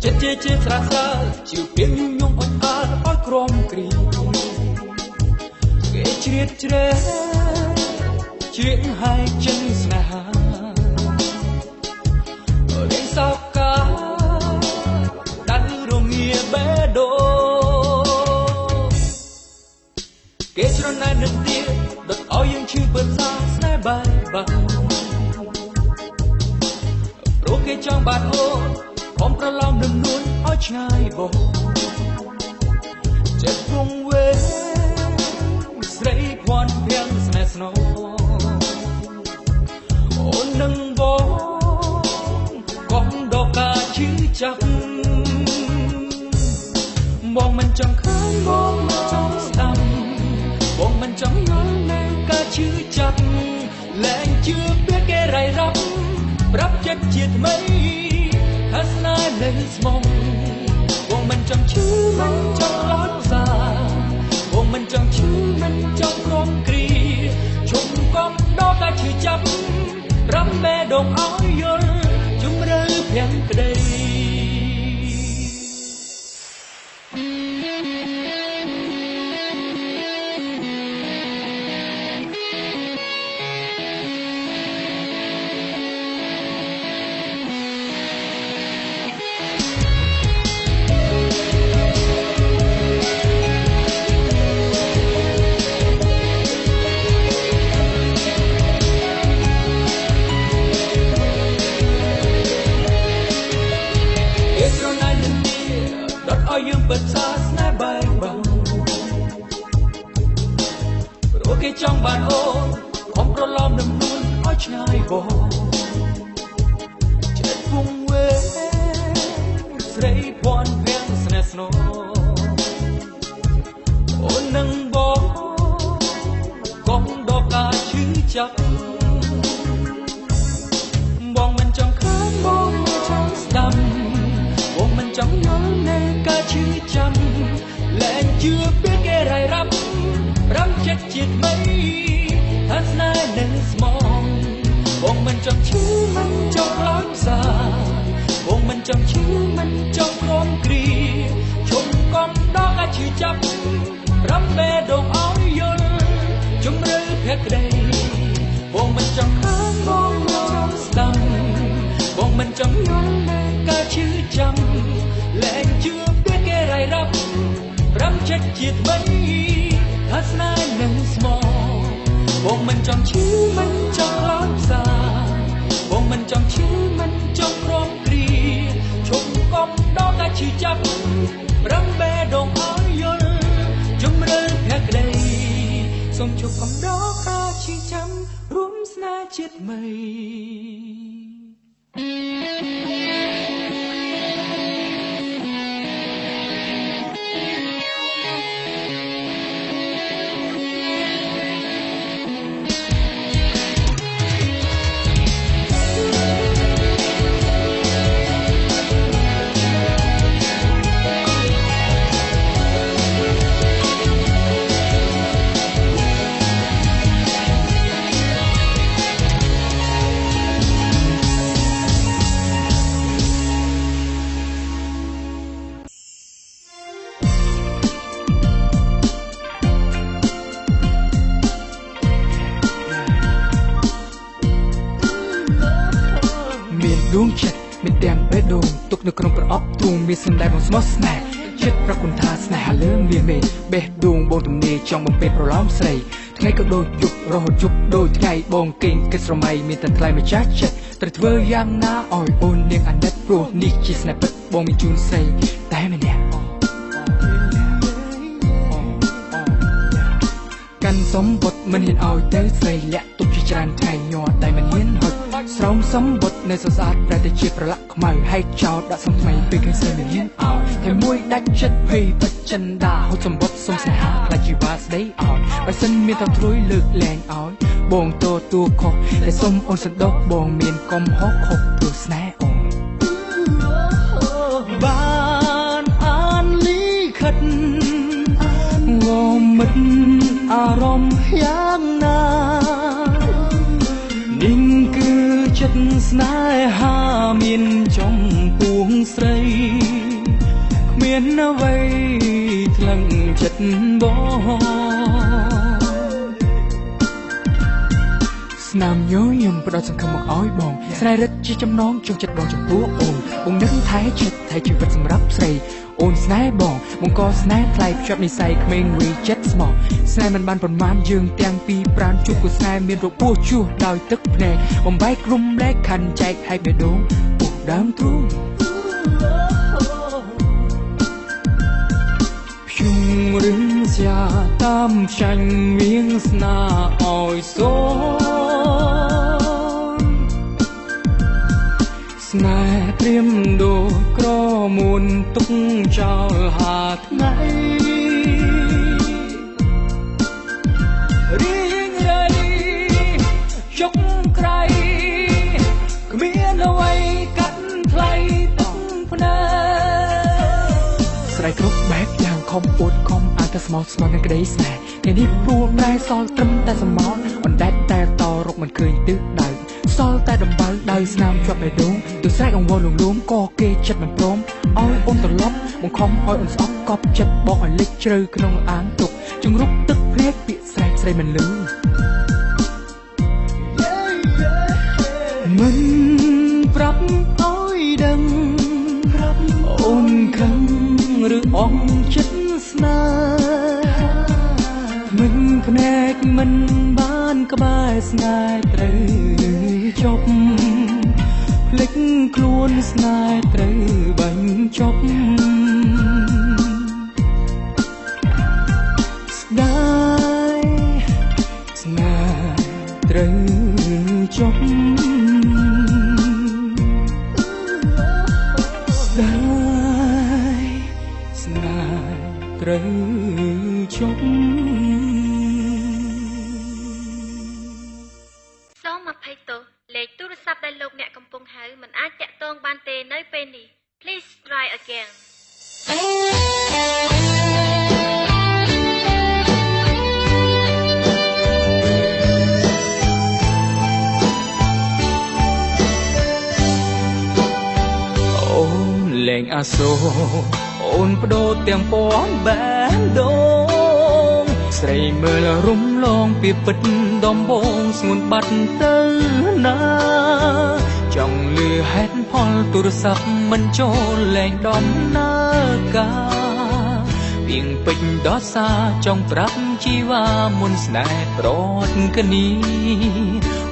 ចិត្តជាស្រាស្រាជឿពីញញងអត់អាឲ្យក្រំគ្រីគេជ្រៀតជ្រែជ្រៀតហើយចិនស្នេហារៀងសោកកាដាក់រងាបេះដូងគេច្រណែននឹងទៀតដុតឲ្យយើងឈឺពើសាស្នេហ៍បាយបាគេចង់បានអូខំប្រឡំនឹងនួនឲ្យឆ្ងាយបងចិត្តវងវែងស្រីភ័ណ្ឌព្រាំងស្នេហ៍ស្នោអូននឹងបងកុំដកការឈឺចាប់បងមិនចង់ឃើញបងមិនចង់ស្ដាប់បងមិនចង់យល់នៅការឈឺចាប់លែងជឿពេលគេរៃរ៉ាប់ប្រាប់ចិត្តជាថ្មីថាស្នេហ៍នៅស្មងបងមិនចង់ឈឺមិនចង់អត់សាបងមិនចង់ឈឺមិនចង់រំគ្រីជុំកុំដល់តែឈឺចាប់ប្រាប់បេះដូងឲ្យយល់ជំរឿព្រាំងក្តី បងចិត្តវងវែងស្រីភ័ណ្ឌភាំងស្នេហ៍ស្នូអូននឹងបងកុំដកការឈឺចាប់បងមិនចង់ខានបងមិនចង់ស្ដាប់បងមិនចង់យល់នៅការឈឺចាំលែងជឿពេលគេរ៉ាយរ៉ាប់រំចិត្តជាថ្មីថាស្នេហ៍នឹងស្មងបងមិនចង់ឈឺមិនចង់ខ្លោចផ្សាបងមិនចង់ឈឺមិនចង់ក្រំគ្រីជុំកុំដកការឈឺចាប់រំពេដងឲ្យយល់ជំរឿភក្តីបងមិនចង់ខានបងមិនចង់ស្ដាប់បងមិនចង់យល់នៅការឈឺចាំលែងជឿពេលគេរ៉ាយរ៉ាប់រំចិត្តជាថ្មីថាស្នេហ៍នឹងស្មោបងមិនចង់ឈឺមិនចង់ខ្លោចផ្សាបងមិនចង់ឈឺមិនចង់ក្រំគ្រីជុំកុំដកការឈឺចាប់រំពេដងឲ្យយល់ជំរឿភក្តីសូមជប់កំដកការឈឺចាំរួមស្នេហ៍ជាតិថ្មីដួងចិត្តមានទាំងបេះដូងទុកនៅក្នុងប្រអប់ទូងមានសំដែងបងស្មោះស្នេហ៍ចិត្តប្រគុណថាស្នេហាលើមានមេបេះដូងបងទំនេរចង់បំពេញប្រឡំស្រីថ្ងៃក៏ដូចយប់រហូតយប់ដូចថ្ងៃបងគេងគិតស្រមៃមានតែថ្លៃម្ចាស់ចិត្តត្រូវធ្វើយ៉ាងណាឲ្យអូននាងអាណិតព្រោះនេះជាស្នេហ៍ពិតបងមានជូនស្រីតែម្នាក់កាន់សម្បត្តិមិនហ៊ានឲ្យទៅស្រីលាក់ទុកជាច្រើនថ្ងៃញ័រតែមិនហ៊ានហុចស្រោមសម្បត្តិនៅស្អាតប្រែតែជាប្រឡាក់ខ្មៅហើយចោលដាក់សំថ្មីពេលឃើញស្រីមិនហ៊ានឲ្យតែមួយដាច់ចិត្តភ័យបិទចិនដាហុចសម្បត្តិសុំស្នេហាខ្លាចជីវ៉ាស្ដីឲ្យបើសិនមានតែត្រួយលើកលែងឲ្យបងទទួលខុសតែសុំអូនសន្តោសបងមានកំហុសខុសព្រោះស្នេហ៍អូនបានអានលីខិតងមិតអារម្មណ៍យ៉ាងណានេះគឺចិត្តស្នេហាមានចំពោះស្រីគ្មានអ្វីថ្លឹងចិត្តបងស្នាមញញឹមផ្ដោតសង្ឃឹមមកឲ្យបងស្នេហ៍រិទ្ធជាចំណងចង់ចិត្តបងចំពោះអូនបងនឹកថែចិត្តថែជីវិតសម្រាប់ស្រីអូនស្នេហ៍បងបង្កស្នេហ៍ថ្លៃភ្ជាប់និស្ស័យក្មេងវ័យចិត្តស្មោះស្នេហ៍មិនបានប្រមាណយើងទាំងពីរប្រានជួបគូស្នេហ៍មានរបួសជួសដោយទឹកភ្នែកបំបែករុំលែកខណ្ឌចែកឲ្យបេះដូងពុះដើមទ្រូងភ្ជុំរឹងស្យាតាមចាញ់វៀងស្នាឲ្យសូនស្នេហ៍ព្រាមដូចក្រមួនទុកចោលហាថ្ងៃរៀងរៃជុកក្រៃគ្មានអ្វីកាត់ថ្លៃទឹកភ្នែកស្រ័យគ្រប់បែបយ៉ាងខំអួតខំអាចតែស្មោះស្ម័គ្រនឹងក្តីស្នេហ៍ថ្ងៃនេះព្រួលតែសល់ត្រឹមតែសមោអណ្ដែតតែតរកមិនឃើញទិសដៅសល់តែដំបៅដៅស្នាមជាប់បេះដូងទស្រែកអង្វរលងលំក៏គេចិត្តមិនព្រមឲ្យអូនត្រឡប់បង្ខំឲ្យអូនស្អប់កប់ចិត្តបោកឲ្យលិចជ្រៅក្នុងអាងទុកជង្រុកទឹកភ្នែកពាក្យស្រែកស្រីមិនលឺមិនប្រាប់ឲ្យដឹងអូនខឹងឬអងចិត្តស្នេហ៍មិនភ្នែកមិនបានក្បែរស្នេហ៍ត្រូវចប់ភ្លេចខ្លួនស្នេហ៍ត្រូវបាញ់ចប់ស្ដាយស្នេហ៍ត្រូវចប់ ត្រូវជប់សូមអភ័យទោសលេខទូរស័ព្ទដែលលោកអ្នកកំពុងហៅមិនអាចតាក់ទងបានទេនៅពេលនេះ Please try again អូនលែងអាសូរអូនបដូរទាំងពណ៌បែបដូងស្រីមើលរំលងពីពិតដំបងស្ងួនបាត់ទៅណាចង់លឺហេតុផលទូរស័ព្ទមិនចូលលែងដំណើរការពីងពេជ្រដោះសារចង់ប្រាប់ជីវ៉ាមុនស្នេហ៍ប្រត់គ្នា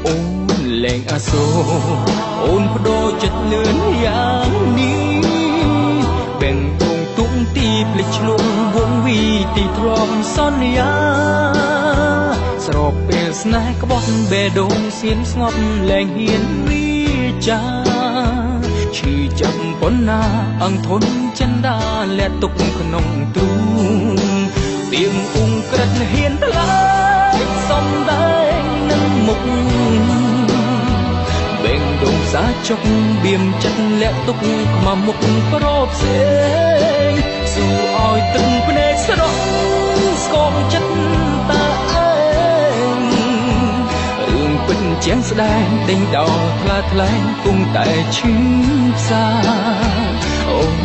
អូនលែងអាសូរអូនបដូរចិត្តលឿនយ៉ាងនេះបែងពងទុំទីភ្លេចឆ្លងវងវីទីទ្រាំសន្យាស្របពេលស្នេហ៍ក្បត់បេះដូងសៀនស្ងប់លែងហ៊ានវិចាឈឺចាប់ប៉ុណ្ណាអង្គធនចិនដាលាក់ទុកក្នុងទ្រូងទៀងអ៊ុងក្រិតហ៊ានថ្លៃសំដែងនឹងមុខបែងដងសាចុកបៀមចិត្តលាក់ទុកខ្មាំមុខប្រោផ្សេងស៊ូឲ្យទឹកភ្នែកស្រស់ស្គមចិត្តតាឯងរឿងពិតជាងស្ដែងដេញដោលថ្លាថ្លែងគង់តែឈឺផ្សាអូន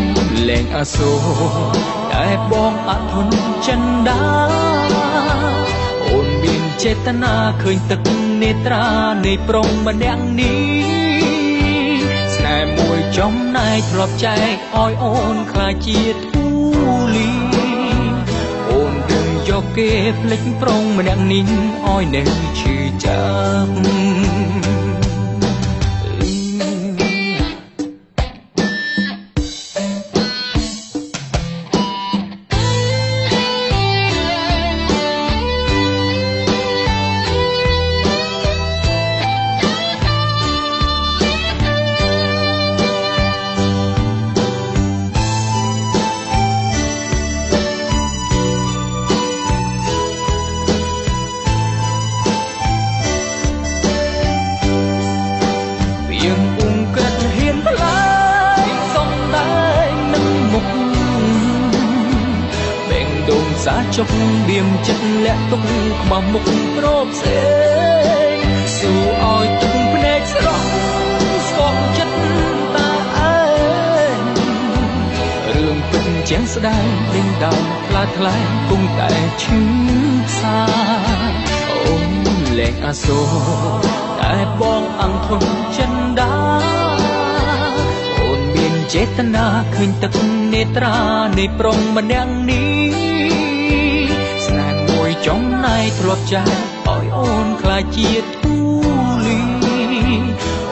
លែងអាសូរតែបងអធនចិនដាអូនមានចេតនាឃើញទឹកនេត្រានៃប្រុងម្នាក់នេះស្នេហ៍មួយចំណែកធ្លាប់ចែកឲ្យអូនខ្លាចជាធូលីអូនដើរយកគេភ្លេចប្រុងម្នាក់នេះឲ្យនៅឈឺចាប់សាចុកបៀមចិត្តលាក់ទុកខ្មាំមុខប្រោផ្សេងស៊ូឲ្យទឹកភ្នែកស្រស់ស្គមចិត្តតាឯងរឿងពិតជាងស្ដែងដេញដោលថ្លាថ្លែងគង់តែឈឺផ្សាអូនលែងអាសូរតែបងអង្គធនចិនដាអូនមានចេតនាឃើញទឹកនេត្រានៃប្រុងម្នាក់នេះចំណែកធ្លាប់ចាស់ឲ្យអូនខ្លាចជាធូលី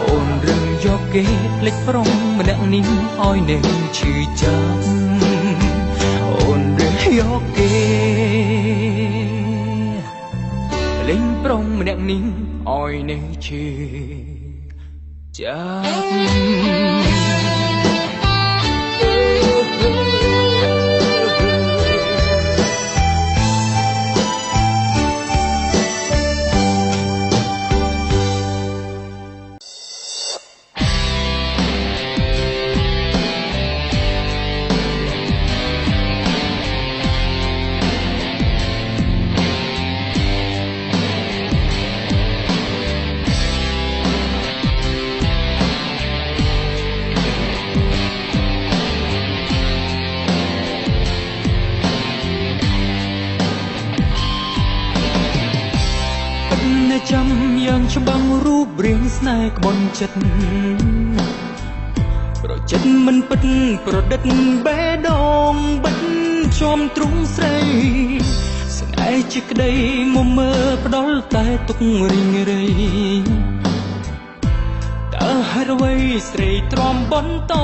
អូនរឹងយកគេភ្លេចប្រុងម្នាក់នេះឲ្យនៅឈឺចាប់អូនរឹងយកគេភ្លេចប្រុងម្នាក់នេះឲ្យនៅឈឺចាប់ចាំយ៉ាងច្បាំងរូបរាងស្នេហ៍ក្បន់ចិត្តប្រចិត្តមិនពិតប្រឌិតបេះដូងបិទជាប់ទ្រង់ស្រីស្នេហ៍ជាក្តីមកមើលផ្ដល់តែទុករីងរៃតើហេតុអ្វីស្រីទ្រាំបន្ត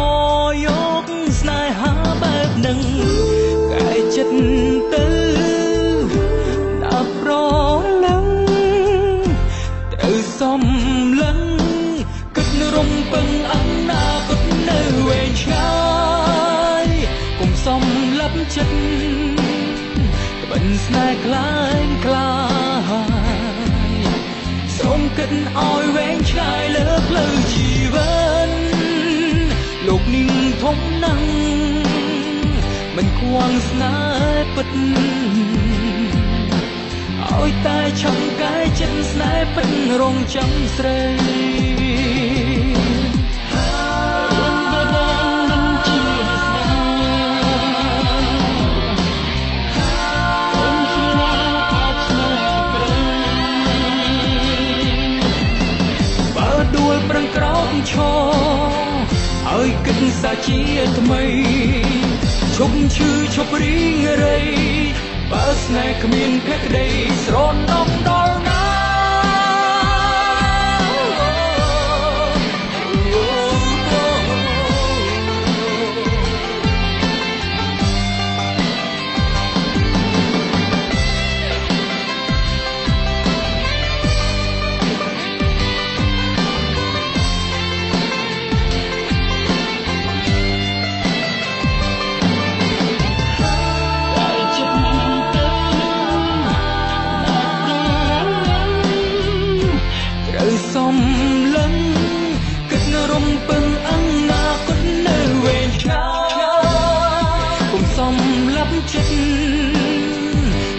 យកស្នេហាបែបនឹងកែចិត្តទៅដល់ប្រលឹងសំលឹងគិតរំពឹងអនាគតនៅវែងឆ្ងាយកុំសំលាប់ចិត្ត ស្នេហ៍คล้ายคล้ายសូមគិតឲ្យវែងឆ្ងាយលើផ្លូវជីវិតលោកនេះធំណាស់មិនគួងស្នេហ៍ពិតឲ្យតែឆំកាយចិត្តស្នេហ៍ពិតរងចាំស្រីឈរឲ្យគិតសាជាថ្មីឈប់ឈឺឈប់រីងរៃបើស្នេហ៍គ្មានភក្តីស្រណំដល់ណាសំឡឹងគិតរំពឹងអនាគតនៅវែងឆ្ងាយគុំសំឡាប់ចិត្ត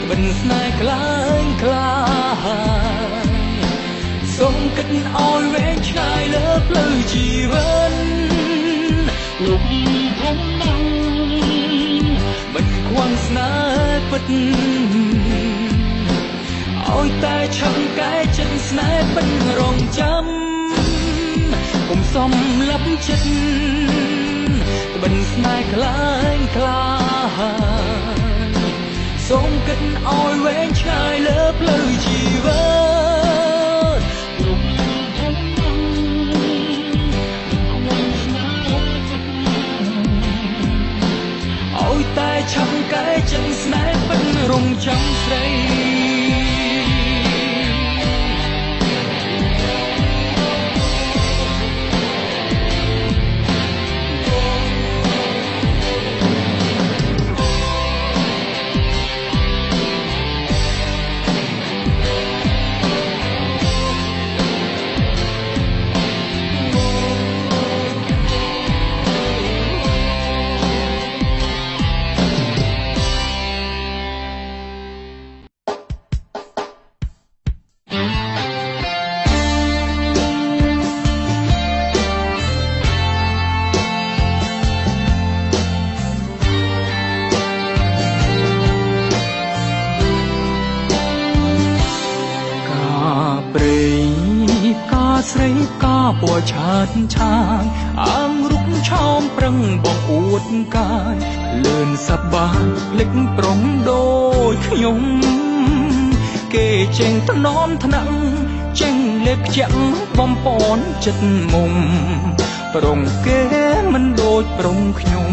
បិណ្ឌស្នេហ៍คล้ายคล้ายសូមគិតឲ្យវែងឆ្ងាយលើផ្លូវជីវិតលោកធំណាស់មិនខ្វល់ស្នេហ៍ពិតឲ្យតែឆឹងកែចិត្តស្នេហ៍ពិតរងចាំគុំសំឡាប់ចិត្តបិណ្ឌស្នេហ៍คล้ายคล้ายសូមគិតឲ្យវែងឆ្ងាយលើផ្លូវជីវិតលោកធំណាស់ឲ្យតែឆឹងកែចិត្តស្នេហ៍ពិតរងចាំស្រីស្រីកាពណ៌ឆើតឆាយអាងរុកឆោមប្រឹងបងអួតកាយលឿនសប្បាយភ្លេចប្រុងដូចខ្ញុំគេចេញថ្នមថ្នាក់ចេញលេបខ្ជាក់បំពន់ចិត្តមុំប្រុងគេមិនដូចប្រុងខ្ញុំ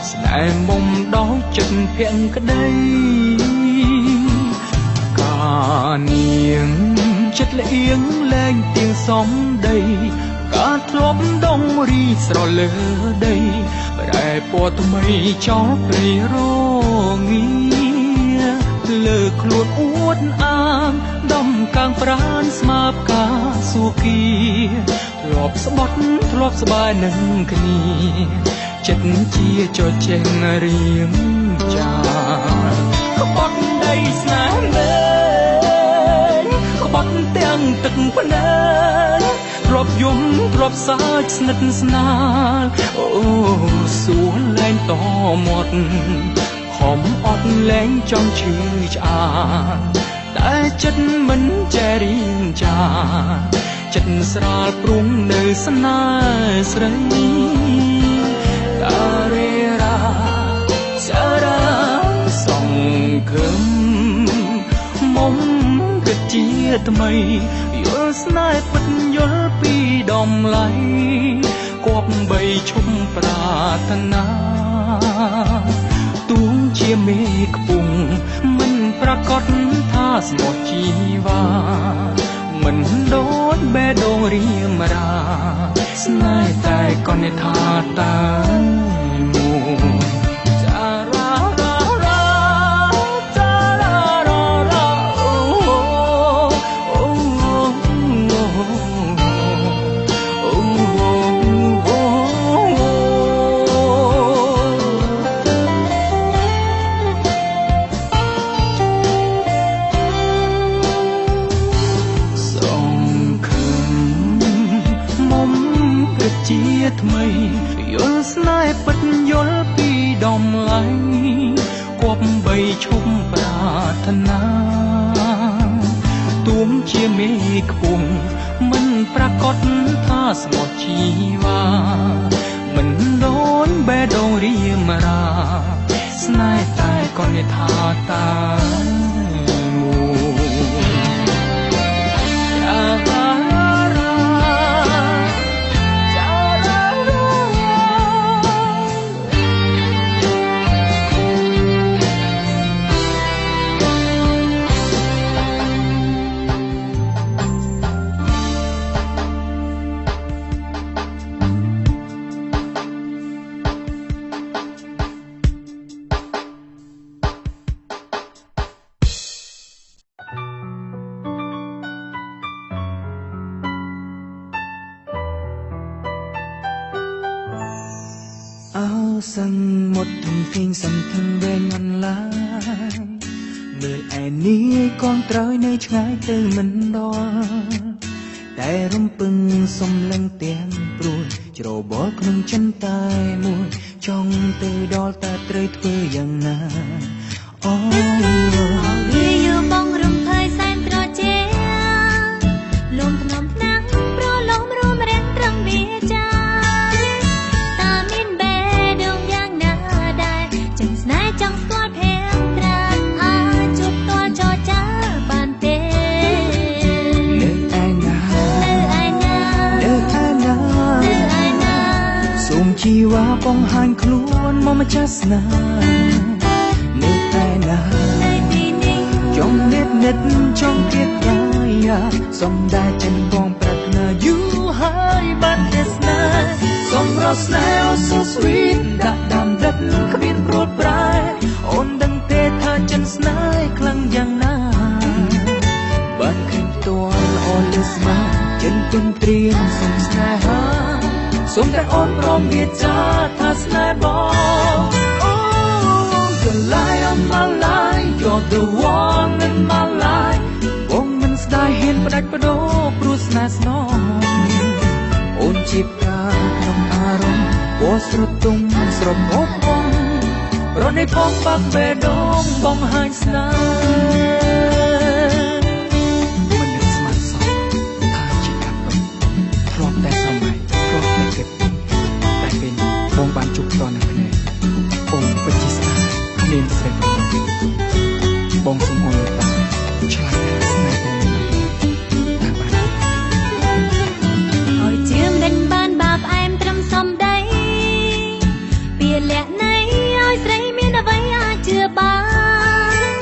ស្នេហ៍មុំដល់ចិត្តភក្តីកានាងចិត្តលៀងលែងទៀងសំដីកាធ្លាប់ដងរីស្រលើដីប្រែពណ៌ថ្មីចោលព្រៃរងាលើខ្លួនអួតអាងដំកាំងប្រានស្មាបកាសួគីធ្លាប់ស្បត់ធ្លាប់ស្បាយនឹងគ្នាចិត្តជាចោចេញរៀងចាក្បត់ដីស្នេហ៍លែងក្បត់ទាំងទឹកភ្នែកធ្លាប់យំធ្លាប់សាចស្និទ្ធស្នាលអូសួរលែងតមាត់ខំអត់លែងចង់ឈឺឆ្អាលតែចិត្តមិនចេះរៀងចាចិត្តស្រាលព្រុងនៅស្នេហ៍ស្រីតារេរាសារ៉ាសង្ឃឹមមុំគិតជាថ្មីយល់ស្នេហ៍ពិតយល់ពីតម្លៃគប្បីឈុំប្រាថ្នាទួងជាមេខ្ពង់មិនប្រកាសថាស្មោះជីវ៉ាមិនដូចបេះដូងរៀមរាស្នេហ៍តែក៏និថាតាមួយសារ៉ារ៉ារ៉ាសារ៉ា គិតជាថ្មីយល់ស្នេហ៍ពិតយល់ពីដំឡៃគប់បីឈប់ប្រាថ្នាទួមជាមេខ្ពស់មិនប្រកាសថាស្មោះជីវ៉ាមិនដូចបេះដូងរៀមរាស្នេហ៍តែក៏និថាតាសឹងមុតទន្ទិញសំថឹងវែងអនឡាញមើលឯនេះកូនត្រូវនៅឆ្ងាយទៅមិនដល់តែរំពឹងសំឡឹងទាំងព្រួយច្របល់ក្នុងចិនតែមួយចង់ទៅដល់តែត្រូវធ្វើយ៉ាងណាអូវាយកបងរំភើយសែនត្រជាលំភ្នំថ្នាំប្រឡំរួមរៀងត្រឹមវាចាជីវ៉ាបងហាញខ្លួនមកម្ចាស់ស្នេហ៍នៅតែណាចង់និតនិតចង់គិតយ៉ាសំដែលចិនបងប្រាថ្នាយូរហើយបានតែស្នេហ៍សំរស់ស្នេហ៍ so sweet ដាក់ដាំដិតគ្មានព្រួតប្រែអូនដឹងទេថាចិនស្នេហ៍ខ្លាំងយ៉ាងណាបានឃើញផ្ទាល់អូនលើស្មាចិនទុំត្រៀមសុំស្នេហាសូមតែអូនព្រមវាចាថាស្នេហ៍បង Oh, you're lie on my lie You're the one in my life បងមិនស្ដាយហ៊ានផ្ដាច់បដោព្រោះស្នេហ៍ស្នងអូនជាផ្កាក្នុងអារម្មណ៍ពណ៌ស្រទុំស្រមោកបងរត់នៃផងបាក់បេះដូងបងហាញស្នេហ៍មិននឹកស្មានសោះថាជាកាប់បងធ្លាប់តែសម័យតែពេលបងបានជួបផ្ទាល់នឹងគ្នាបងពិតជាស្នេហ៍មានស្រីបងសូមអរតាឆ្លាតស្នេហ៍បងតែបានឲ្យជាមិនបានបាបអែមត្រឹមសំដីពាក្យលាក់ណៃឲ្យស្រីមានអ្វីអាចជឿបាន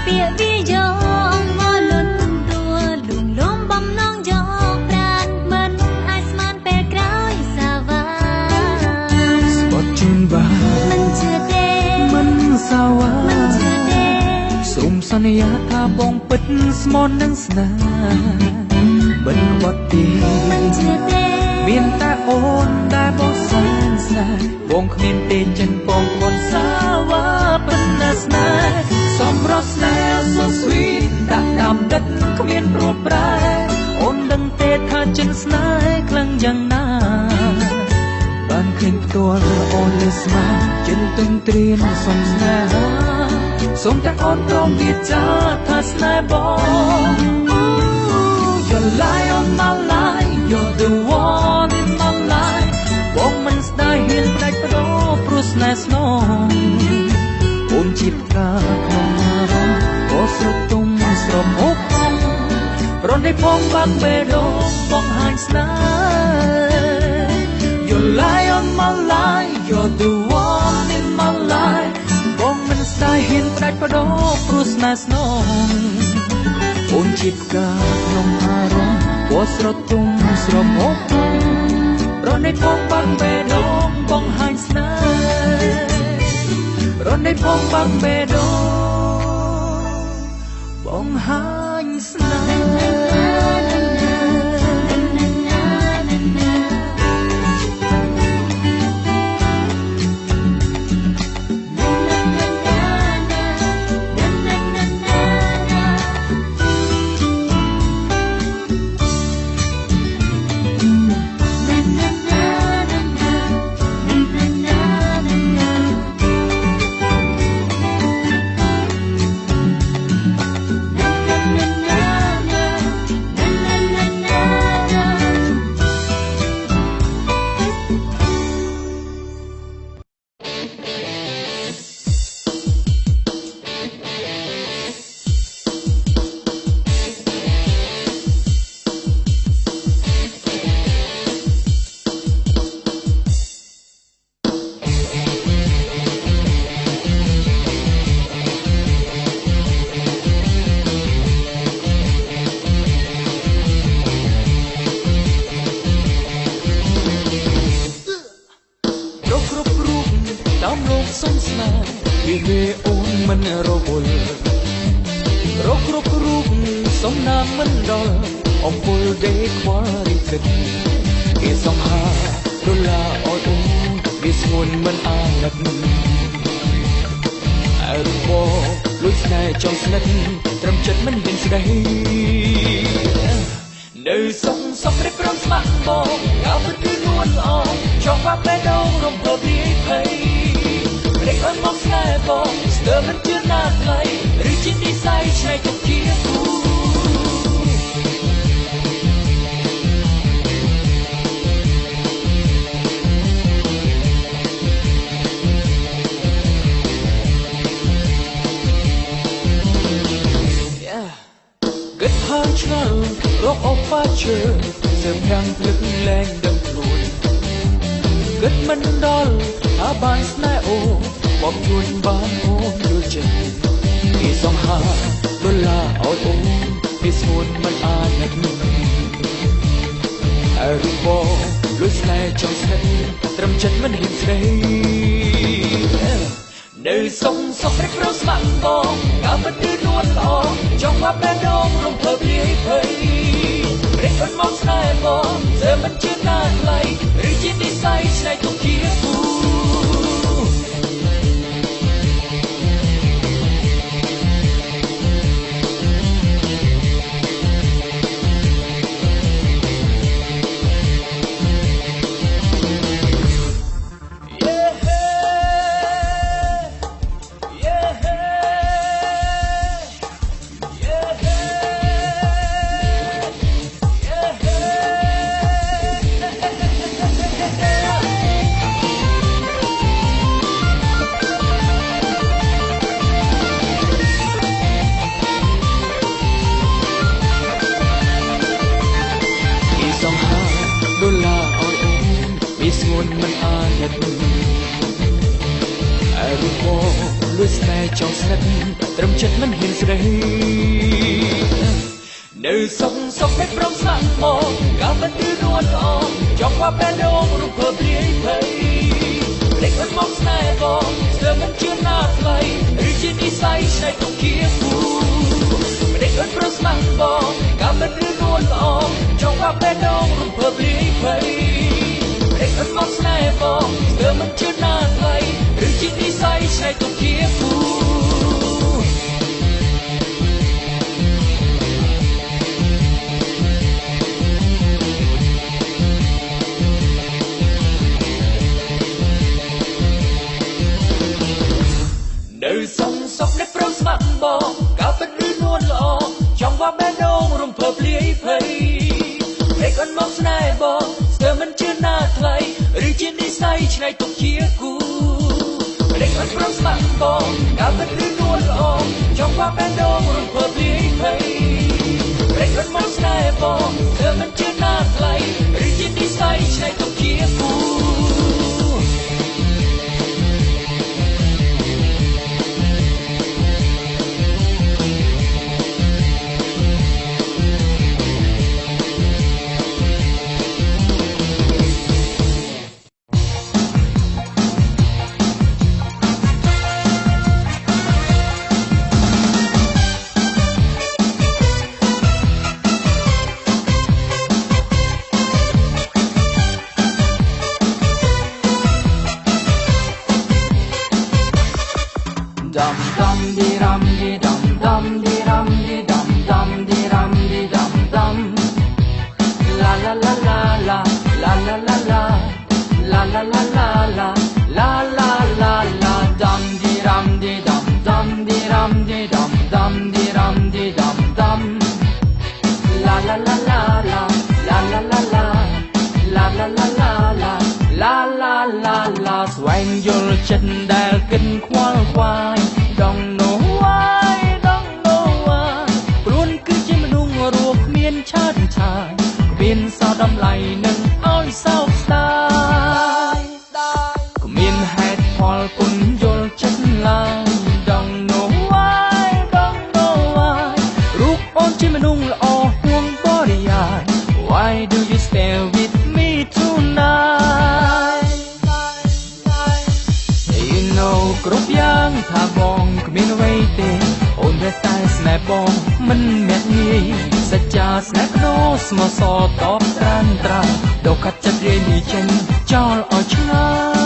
ពាក្យវាយកមកលុនតួលួងលោមបំណងយកប្រាណមិនអាចស្មានពេលក្រោយសាវ៉ាស្បត់ជូនបានមិនជឿទេមិនសាវ៉ាមិនជឿទេសូមសន្យាថាបងពិតស្មោះនឹងស្នេហ៍មិនខ្វត់ទេមិនជឿទេមានតែអូនដែលបងសែនស្នេហ៍បងគ្មានទេចិនបងគាត់សាវ៉ាប៉ុណ្ណាស្នេហ៍សំរស់ស្នេហ៍ so sweet ដាក់ដាំដិតគ្មានព្រួតប្រែអូនដឹងទេថាចិនស្នេហ៍ខ្លាំងយ៉ាងណាបានឃើញផ្ទាល់អូនលើស្មាចិនទុំត្រៀមសុំស្នេហាសូមតែអូនព្រមវាចាថាស្នេហ៍បង You're lie on my lie You're the one in my life បងមិនស្ដាយហ៊ានដាច់បដោព្រោះស្នេហ៍ស្នងអូនជាផ្កាក្នុងអារម្មណ៍ក៏ស្រទុំស្រមោកផងរត់នៃផងបាក់បេះដូងបងហាញស្នេហ៍ You're lie on my lie You're the one in my life បងមិនស្ដាយហ៊ានដាច់បដោព្រោះស្នេហ៍ស្នងអូនជាផ្កាក្នុងអារម្មណ៍ពណ៌ស្រទុំស្រមោកផងរត់នៃផងបាក់បេះដូងបងហាញស្នេហ៍រត់នៃផងបាក់បេះដូងបងហាញស្នេហ៍ na សុំស្នេហ៍វាអូនមិនរវល់រកគ្រប់រូបសុំណាមមិនដល់អំពើដេកខ្វល់រីកចិត្តគេសុំហាដុល្លារអត់អូនវាស្ងួនមិនអាណិតអើបងលួចស្នេហ៍ចង់ស្និទ្ធត្រឹមចិត្តមិនហ៊ានស្ដីនៅសុំរិបរំស្មាក់បងកៅពិតគឺនួនល្អចង់បាក់បេះដូងរំភើបពីភ័យរេកអន់មកស្នេហ៍បងស្ទើរមិនជឿណាស់ថ្លៃឬជានិស្ស័យឆ្នៃទុកជាគូគិតហើយឆ្ងល់រកអូប៉ាជើសើមខាងភ្លឹកលែងដឹងខ្លួនគិតមិនដល់ថាបានស្នេហ៍អូបងជួនបានអូនយល់ចិត្តគេសងហាដុល្លារអត់អូនវាស្ងួនមិនអាណិតអើបងលួចស្នេហ៍ចង់ស្និទ្ធត្រឹមចិត្តមិនហ៊ានស្ដីនៅសុំរិបរំស្មាក់បងកៅពិតគឺនួនល្អចង់បាក់បេះដូងរំភើបពីភ័យរេកអន់មកស្នេហ៍បងសើមិនជឿណាស់ថ្លៃឬជានិស្ស័យឆ្នៃទុកជាគូដុល្លារអត់អូនវាស្ងួនមិនអាណិតអើបងលួចស្នេហ៍ចង់ស្និទ្ធត្រឹមចិត្តមិនហ៊ានស្ដីនៅសុំរិបរំស្មាក់បងកៅពិតគឺនួនល្អចង់បាក់បេះដូងរំភើបពីភ័យរេកអន់មកស្នេហ៍បងស្ទើរមិនជឿណាស់ថ្លៃឬជានិស្ស័យឆ្នៃទុកជាគូរេកអន់ប្រស្មាក់បងកៅពិតគឺនួនល្អចង់បាក់បេះដូងរំភើបពីភ័យរេកអន់មកស្នេហ៍បងស្ទើរមិនជឿណាស់ថ្លៃឬជានិស្ស័យឆ្នៃទុកជាគូនៅសុំរិបរំស្មាក់បងកៅពិតគឺនួនល្អចង់បាក់បេះដូងរំភើបពីភ័យរេកអន់មកស្នេហ៍បងស្ទើរមិនជឿណាស់ថ្លៃឬជានិស្ស័យឆ្នៃទុកជាគូរេកអន់ប្រំស្មាក់បងកៅពិតគឺនួនល្អចង់បាក់បេះដូងរំភើបពីភ័យរេកអន់មកស្នេហ៍បងស្ទើរមិនជឿណាស់ថ្លៃឬជានិស្ស័យឆ្នៃទុកជាគូស្វែងយល់ចិត្តដែលគិតខ្វល់ខ្វាយ Don't know why ខ្លួនគឺជាមនុស្សរស់គ្មានឆើតឆាយគ្មានសោតម្លៃនឹងឲ្យសោកស្ដាយគ្មានហេតុផលគុណយល់ចិត្តឡើយ Don't know why រូបអូនជាមនុស្សល្អហួងបរិយាយ Why do you stay with me tonight? You know ថាបងគ្មានអ្វីទេអូនតែស្នេហ៍បងមិនមាក់ងាយសច្ចាស្នេហ៍ដូរស្មោះសរតបត្រានត្រាដូរកាត់ចិត្តរាយនេះចេញចោលឲ្យឆ្ងាយ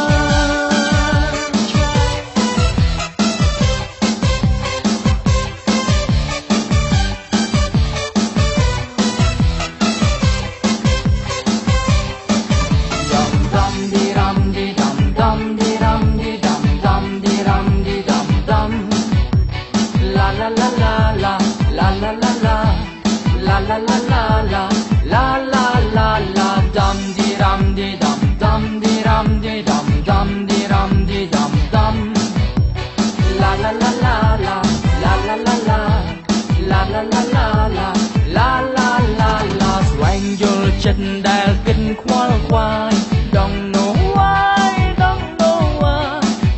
ចិត្តដែលគិតខ្វល់ខ្វាយ Don't know why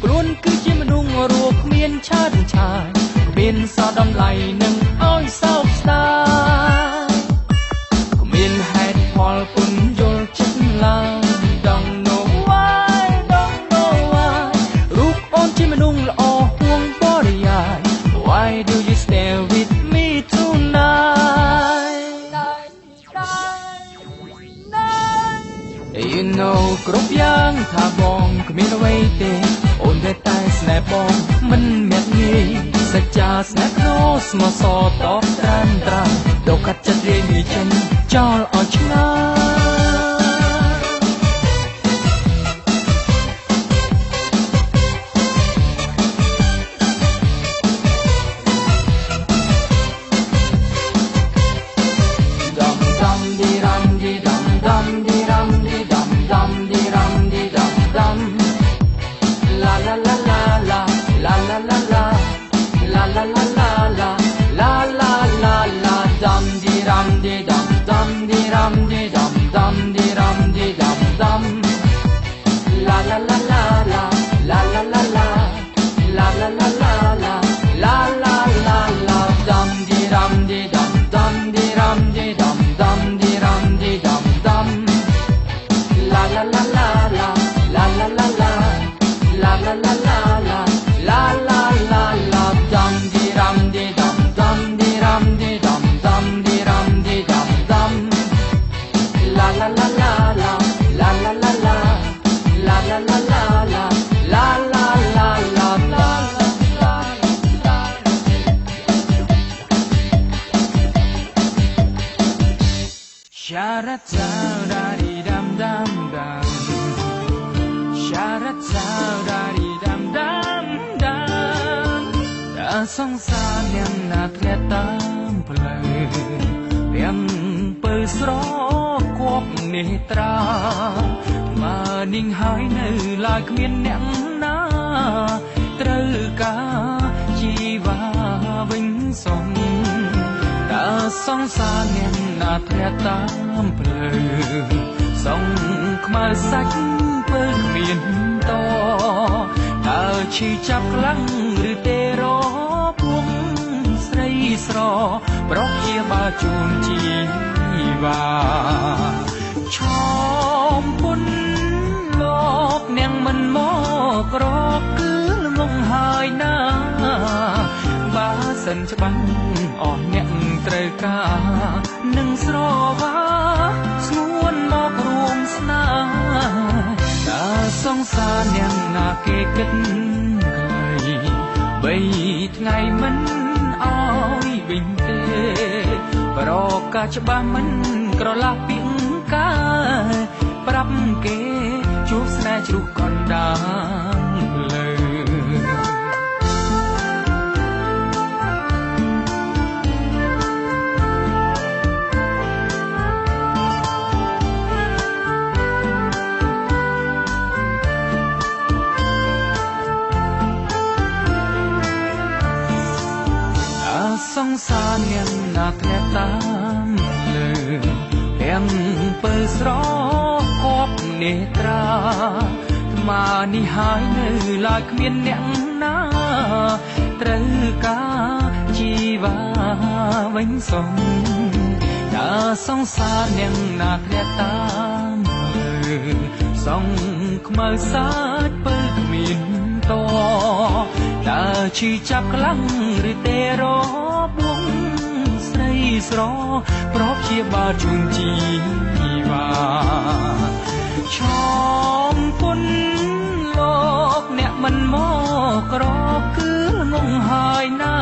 ខ្លួនគឺជាមនុស្សរស់គ្មានឆាតឆាយគ្មានសោះតម្លៃនឹងឲ្យសោកស្ដាយគ្មានហេតុផលគុណយល់ចិត្តឡើយ Don't know why រូបអូនជាមនុស្សល្អហួងបរិយាយ Why do you stay with me tonight You know គ្រប់យ៉ាងថាបងគ្មានអ្វីទេអូនតែស្នេហ៍បងមិនមាក់ងាយសច្ចាស្នេហ៍ដូរស្មោះសរតបត្រានត្រាដូរកាត់ចិត្តរាយនេះចេញចោលឲ្យឆ្ងាយសង្សារអ្នកណាធ្លាក់តាមផ្លូវរៀងពើស្រគប់នេត្រាមកនាងហើយនៅឡើយគ្មានអ្នកណាត្រូវការជីវ៉ាវិញសុំតើសង្សារអ្នកណាធ្លាក់តាមផ្លូវសងខ្មៅសាច់ពើគ្មានតតើឈឺចាប់ខ្លាំងឬទេរស្រីស្រប្រុសជាបាជូនជីវ៉ាឈមពុនលោកនាងមិនមករកគឺល្ងងហើយណាបើសិនច្បាស់អស់អ្នកត្រូវការនឹងស្រវាស្ងួនមករួមស្នេហ៍តើសង្សារអ្នកណាគេគិតខ្លី3ថ្ងៃមិនអើយវិញទេប្រកាសច្បាស់មិនក្រឡាស់ពីងកាប្រាប់គេជួបស្នេហ៍ជ្រុះកណ្ដាលលើ សង្សារអ្នកណាធ្លាក់តាមលើទាំងពើស្រគប់នេត្រាមកនេះហើយនៅឡើយគ្មានអ្នកណាត្រូវការជីវ៉ាវិញសុំតើសង្សារអ្នកណាធ្លាក់តាមលើសងខ្មៅសាច់ពើគ្មានតតើ ឈីចាប់ខ្លាំងឬទេរបងស្រីស្រប្រោបជាបាជូនជីវ៉ាឈមគុណលោកអ្នកមិនមកក្រគឺងងហើយណា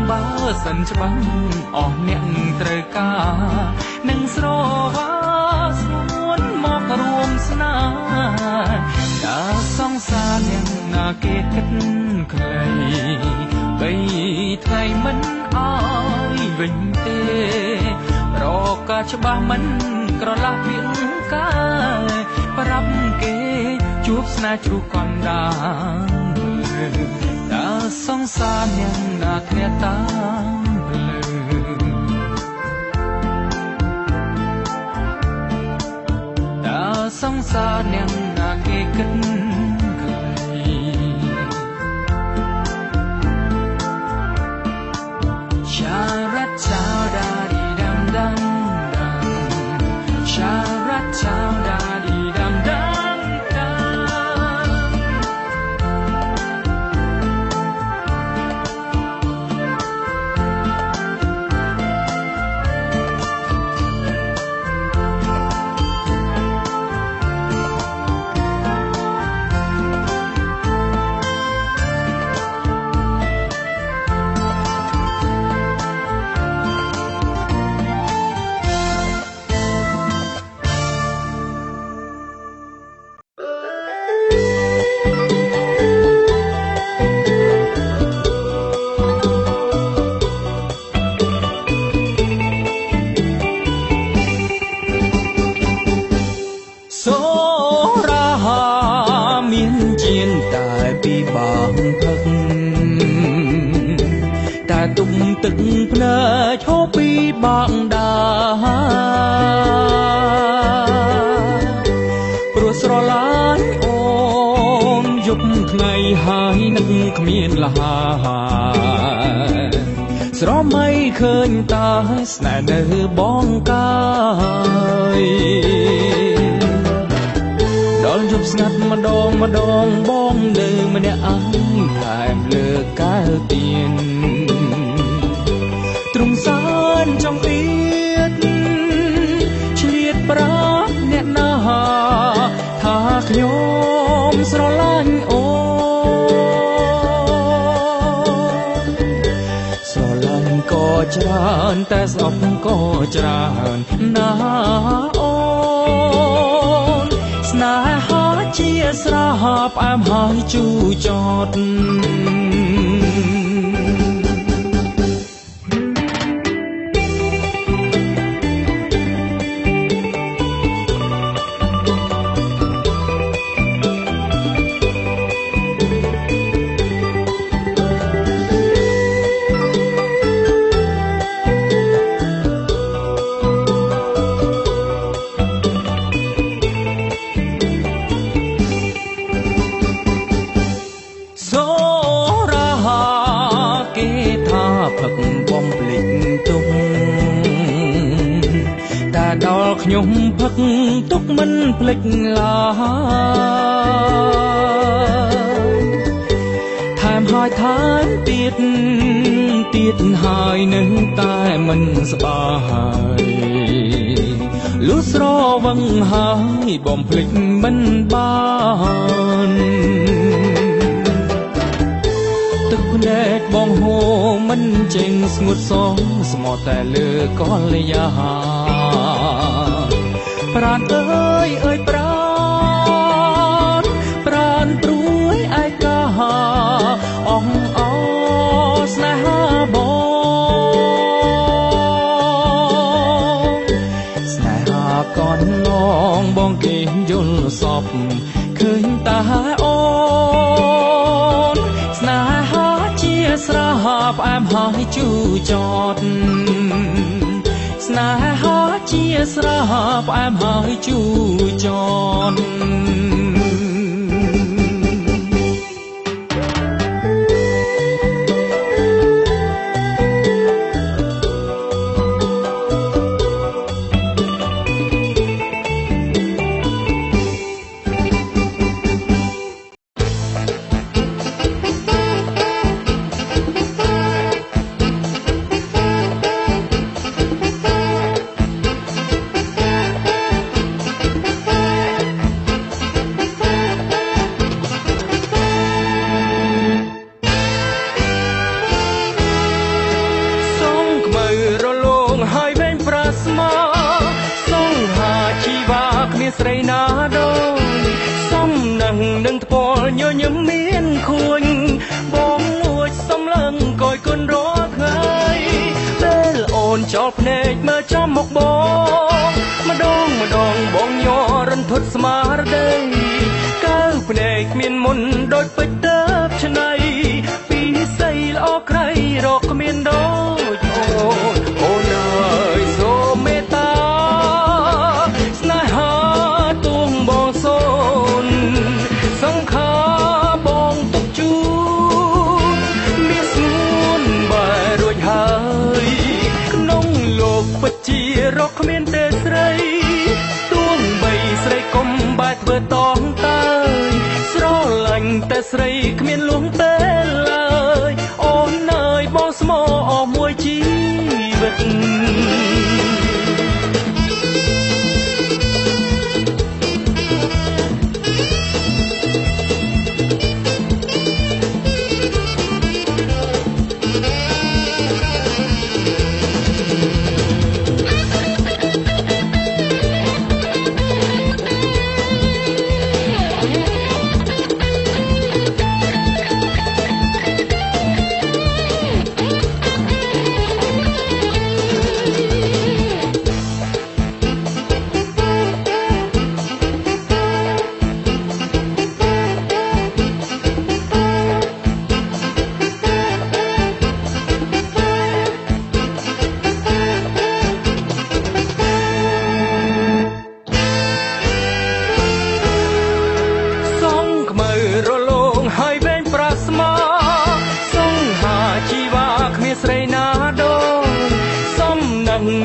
បើសិនច្បាស់អស់អ្នកត្រូវការនឹងស្រវាស្រួនមករួមស្នេហ៍ដល់សង្សារអ្នកណាគេគិតខ្លីបីថ្ងៃមិនអើយវិញទេរកការច្បាស់មិនក្រឡាស់ពីកាប្រាប់គេជួបស្នេហ៍ជ្រុះកណ្ដាលដល់សង្សារអ្នកណាគ្នាតាមលើដល់សង្សារអ្នកណាគេគិតខ្លីChara chao da di dam dam dam Chara chao da di dam dam damទឹកភ្នែកហូរពីបាក់ដាព្រោះស្រឡាញ់អូនយប់ថ្ងៃហើយនឹកគ្មានលហាស្រមៃឃើញតាស្នេហ៍នៅបងកាយដល់យប់ស្ងាត់ម្ដងបងនៅម្នាក់ឯងថែមលើកែវទៀនទ្រង់សានចង់អៀតឆ្លៀតប្រាប់អ្នកណាថាខ្ញុំស្រឡាញ់អូនស្រឡាញ់ក៏ច្រើនតែស្អប់ក៏ច្រើនណាអូនស្នេហាជាស្រហផ្អែមហើយជូរចត់ខ្ញុំផឹកទុកមិនភ្លេចឡើយថែមហើយថែមទៀតហើយនឹងតែមិនស្បាយលុះស្រវឹងហើយបំភ្លេចមិនបានទឹកភ្នែកបងហូរមិនចេញស្ងួតសងស្មោះតែលើកលយាប្រានអើយប្រានព្រួយឯកាអងអស្នេហាបងស្នេហាកនងបងគេយល់សពឃើញតាអូនស្នេហាជាស្រហផ្អែមហើយជូរចត់ស្នេហាជាស្រហផ្អែមហើយជូរចត់ នឹងថ្ពាល់ញញឹមមានខួនបងលួចសំឡឹងកយគុណរាល់ថ្ងៃពេលអូនចោលភ្នែកមើលចំមុខបងម្ដងបងញ័ររន្ធត់ស្មារតីកើភ្នែកមានមុនដូចពេជ្រទៅឆ្នៃពីស័យល្អក្រៃរកគ្មានដូចអូនអើយសូមមេត្តាស្នេហាទួងបងសូនសង្ខាបងទុកជូនមានស្ងួនបែររួចហើយក្នុងលោកពិតជារកគ្មានទេស្រីទួងបីស្រីកុំបែរធ្វើតងតើយស្រឡាញ់តែស្រីគ្មានលួងពេលឡើយអូនអើយបងស្មោអស់មួយជីវិត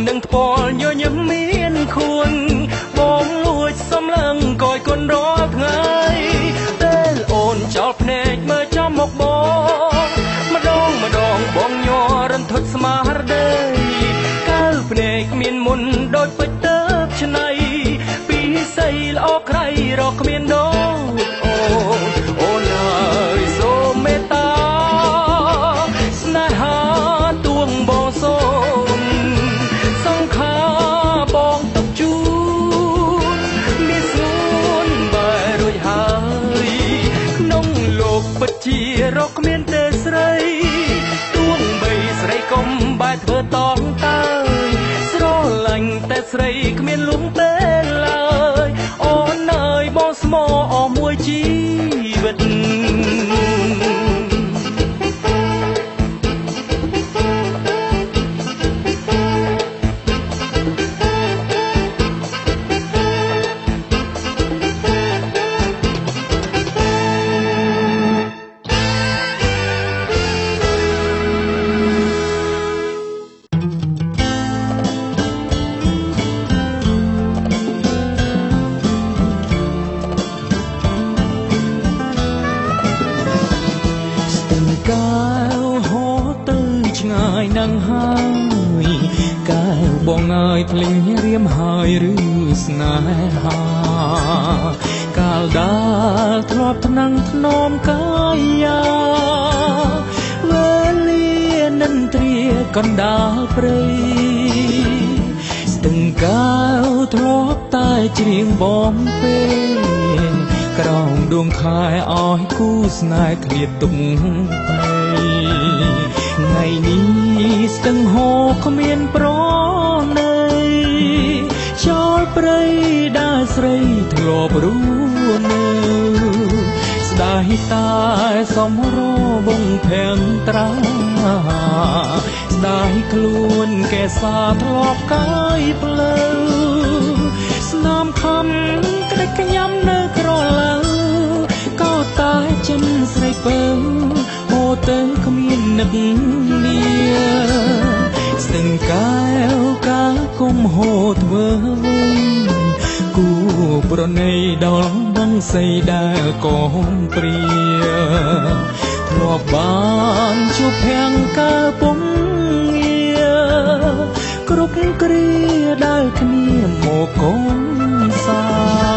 នឹងថ្ពាល់ញញឹមមានខួនបងលួចសំឡឹងកយគុណរាល់ថ្ងៃពេលអូនចោលភ្នែកមើលចំមុខបងម្ដងបងញ័ររន្ធត់ស្មារតីកើភ្នែកមានមុនដូចពេជ្រទៅឆ្នៃពីស័យល្អក្រៃរកគ្មានដូចអូនអើយសូមមេត្តាស្នេហាទួងបងសូនសង្ខាបងទុកជូនមានស្ងួនបែររួចហើយក្នុងលោកពិតជារកគ្មានទេស្រីទួងបីស្រីកុំបែរធ្វើតងតើយស្រឡាញ់តែស្រីគ្មានលួងពេលឡើយអូនអើយបងស្មោអស់មួយជីវិតនឹងហើយកែវបងអើយភ្លេងរៀមហើយឬស្នេហាកាលដាលធ្លាប់ថ្នាំងធ្នមកាយាវេលានិន្ទ្រាកណ្ដាលព្រៃស្ទឹងកែវធ្លាប់តែច្រៀងបងពេលក្រោមដួងខែអោយគូស្នេហ៍ឃ្លាតទុំថ្ងៃនេះស្ទឹងហូរគ្មានប្រណីចោលព្រៃដើរស្រីធ្លាប់រួនៅស្ដាយតែសំរបងភាំងត្រាស្ដាយខ្លួនកែសាធ្លាប់កាយផ្លូវស្នាមខំក្តិចញ៉ាំនៅក្រឡៅកោតែចិនស្រីពើហូរទៅគ្មាននឹកនាស្ទឹងកែវកាគុំហូរធ្វើគូប្រណីដល់បងសីដែលកូនព្រាធ្លាប់បានជួបភាំងកើពំងារគ្រប់គ្រាដែលគ្នាមកកូនសា ស្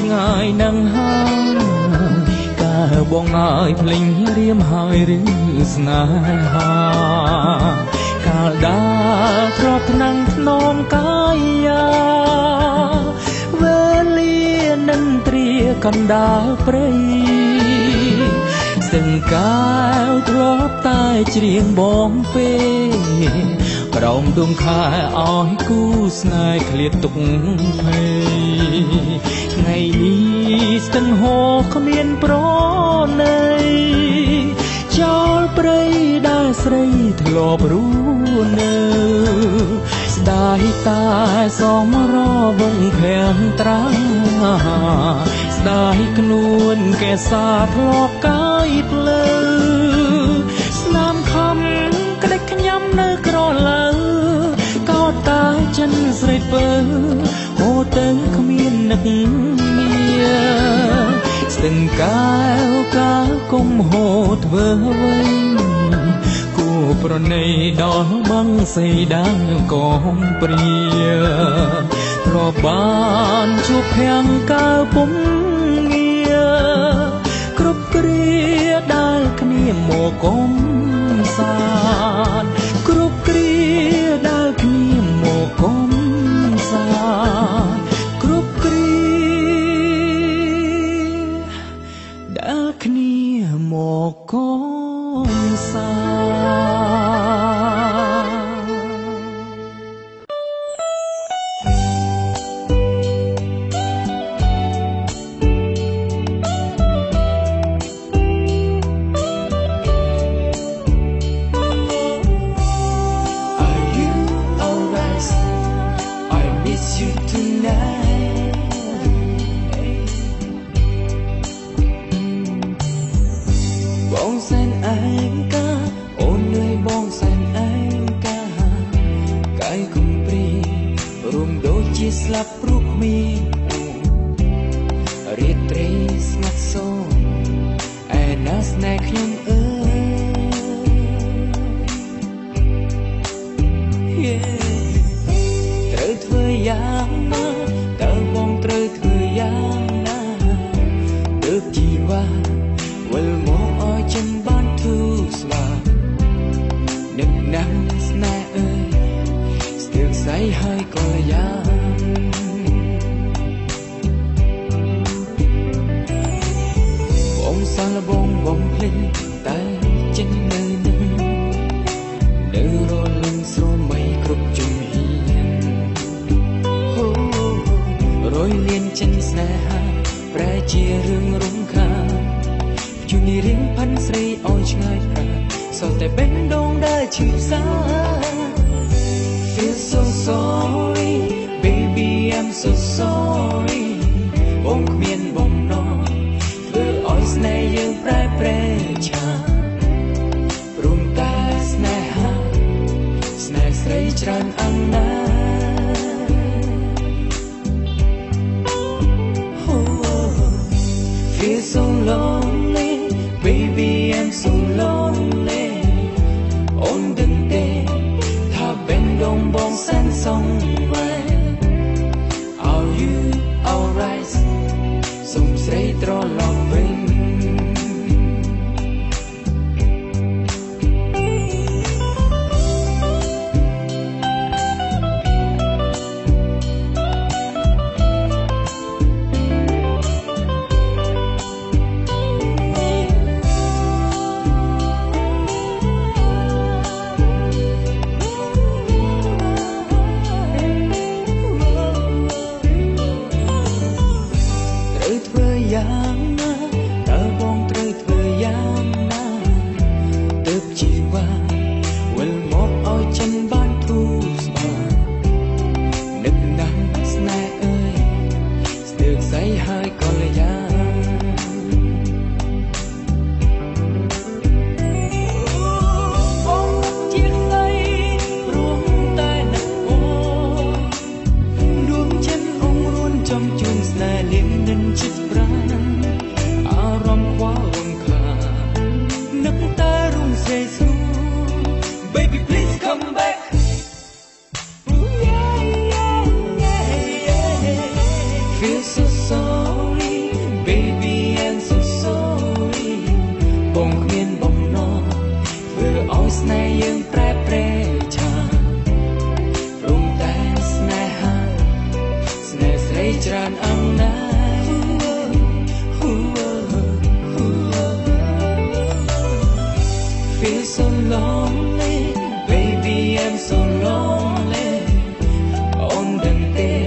ឆ្ងាយនឹងហើយកាលបងអើយភ្លេងរៀមហើយឬស្នេហាកាលដើរទ្របថ្នាំងធ្នមកាយាវេលានិន្ទ្រាកណ្ដាលព្រៃសឹងកាវទ្របតែច្រៀងបងពេក្រោមដួងខែអោយគូស្នេហ៍ឃ្លាតទុកភ័យថ្ងៃនេះស្ទឹងហូរគ្មានប្រណីចោលព្រៃដែលស្រីធ្លាប់រស់នៅស្ដាយតែសមរវងភាំងត្រាស្ដាយនួនកែសាធ្លាប់កាយភ្លើស្នាមខំក្តិចខ្ញាំនៅក្រលើកោតតាចិនស្រីពើហូរទៅគ្មាននឹកងារស្ទឹងកាវកាលគុំហូរធ្វើអ្វីគូប្រណីដល់បងសីដាងកំព្រាធ្លាប់បានជួបភាំងកាវពុំងារគ្រប់គ្រាដែលគ្នាមកគុំសានគ្រប់គ្រាដែលគ្នាមកគុំសានគ្រប់គ្រាដែលគ្នាមកគុំសាន ស្លាប់ព្រោះគ្មានរៀបត្រេស្ងាត់សូនឯណាស្នេហ៍ខ្ញុំអើយត្រូវធ្វើយ៉ាងណាតើបងត្រូវធ្វើយ៉ាងណាទើបជីវ៉ាវិលមកឲ្យចិនបានធូរស្វានឹកណាស់ស្នេហ៍អើយស្ទើរស្អីហើយក៏យ៉ាងសាលបងបំភ្លេចតែចិននៅនឹងនៅរលឹងស្រមៃគ្រប់ជំហានរយលៀនចិនស្នេហាប្រែជារឿងរំខានជួននេះរៀងផាន់ស្រីឲ្យឆ្ងាយប្រាសល់តែបេះដូងដែលឈឺសា Feel so sorry baby I'm so sorry បងគ្មានបំណងស្នេហ៍យើងប្រែប្រែឆាព្រមតែស្នេហាស្នេហ៍ស្រីច្រើនអំណាច Feel so lonely baby I'm so lonely អូនដឹងទេថាបេះដូងបងសែនសងវែ Are you alright សូមស្រីត្រឡប់វិញយ៉ាងណាតើបងត្រូវធ្វើយ៉ាងណាទើបជីវ៉ាវិលមកឲ្យចិនបានធូរស្បើយនឹកណាស់ស្នេហ៍អើយស្ទើរស្អីហើយក៏លយ៉ាងបងជាស្អីព្រោះតែនឹកបងដួងចិនអងរួនចំជួនស្នេហ៍លៀននឹងចិត្តBaby, please come back. Feel so sorry. ស្នេហ៍យើងប្រែប្រែឆាព្រមតែស្នេហាស្នេហ៍ស្រីច្រើនអង្ណាយ Feel so lonely baby I'm so lonely on the day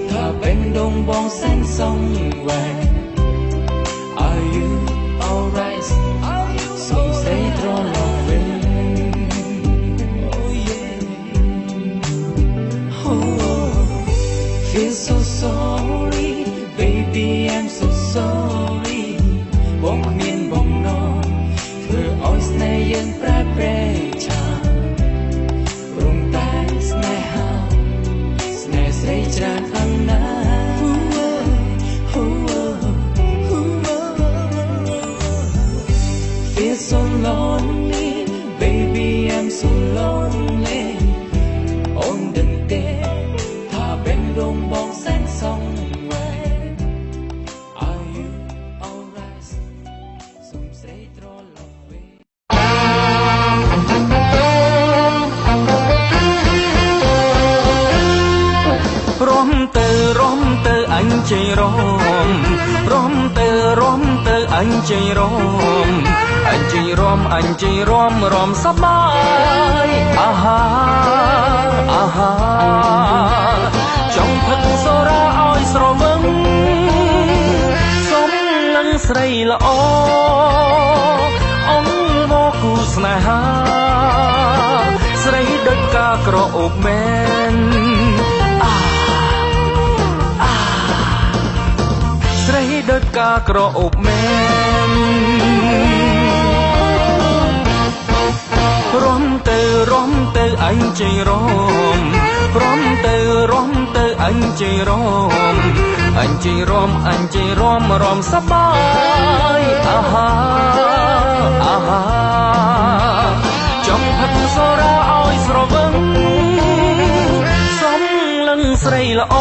ถ้าเป็นดงบองแสนส่องแหวก Are you alright ส่งใจตรอลองเว้น Oh yeah oh feel so sorry baby I'm so sorry បងមានបំណងធ្វើឲ្យស្នេហ៍យើងប្រែប្រែឆាព្រមតែស្នេហាស្នេហ៍ស្រីច្រើនអង្ណាយ Feel so lonely baby I'm so lonely on the day ถ้าเป็นดงบองแสนส่องแหวก Are you alright សុំស្រីត្រឡប់វិញ រំទៅអញជ័យរំទៅអញជ័យរំរំសប្បាយអាហាចង់ផឹកសូរ៉ាឲ្យស្រវឹងសុំលឹងស្រីល្អអង្គមកគូស្នេហាស្រីដូចការក្រអូបមែនស្រីដូចការក្រអូបមែនរំទៅអញជ័យរំទៅអញជ័យរំរំសប្បាយអាហាចង់ផឹកសូរ៉ាឲ្យស្រវឹងសុំលឹងស្រីល្អ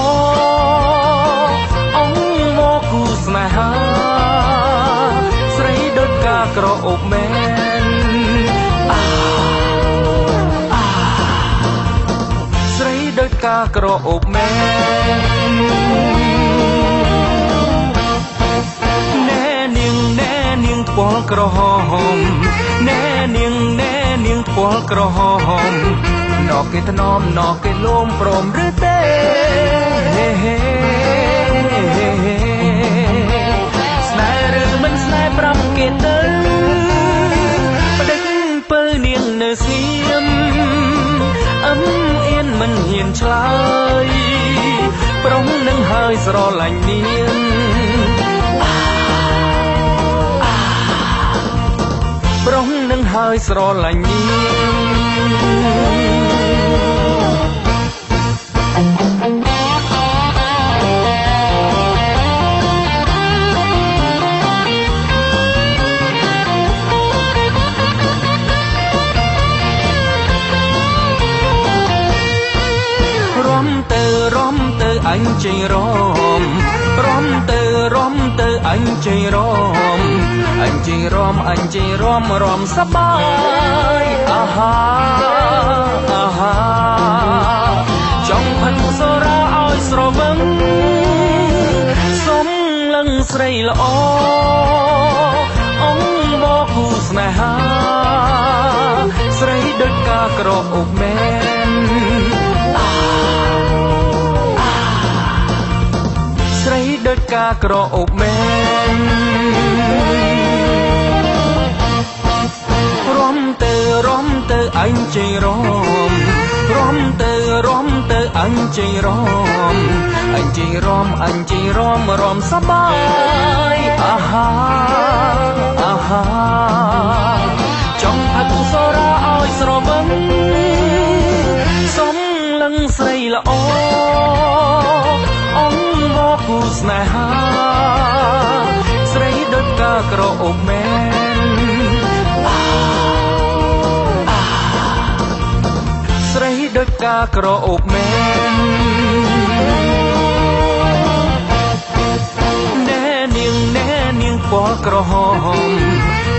អង្គមកគូស្នេហាស្រីដូចការក្រអូបមែនស្រីដូចការក្រអូបមែនណែនាងថ្ពាល់ក្រហមណែនាងថ្ពាល់ក្រហមណកគេថ្នមណកគេលំព្រមឬទេស្នេហ៍ឬមិនស្នេហ៍ប្រាប់គេទៅបដិញពើនាងនៅស្ងៀមអឹមអៀនមិនហ៊ានឆ្លើយប្រុងនឹងហើយស្រឡាញ់នាងប្រុងនឹងហើយស្រឡាញ់នាងរំទៅអញជ័យរំទៅអញជ័យរំរំសប្បាយអាហាចង់ផឹកសូរ៉ាឲ្យស្រវឹងសុំលឹងស្រីល្អអង្គមកគូស្នេហាស្រីដូចការក្រអូបមែនស្រីដូចការក្រអូបមែនរំទៅអញជ័យរំទៅអញជ័យរំរំសប្បាយអាហាចង់ផឹកសូរ៉ាឲ្យស្រវឹងសុំលឹងស្រីល្អអង្គមកគូស្នេហាស្រីដូចការក្រអូបមែនស្រីដូចការក្រអូបមែនណែនាងថ្ពាល់ក្រហម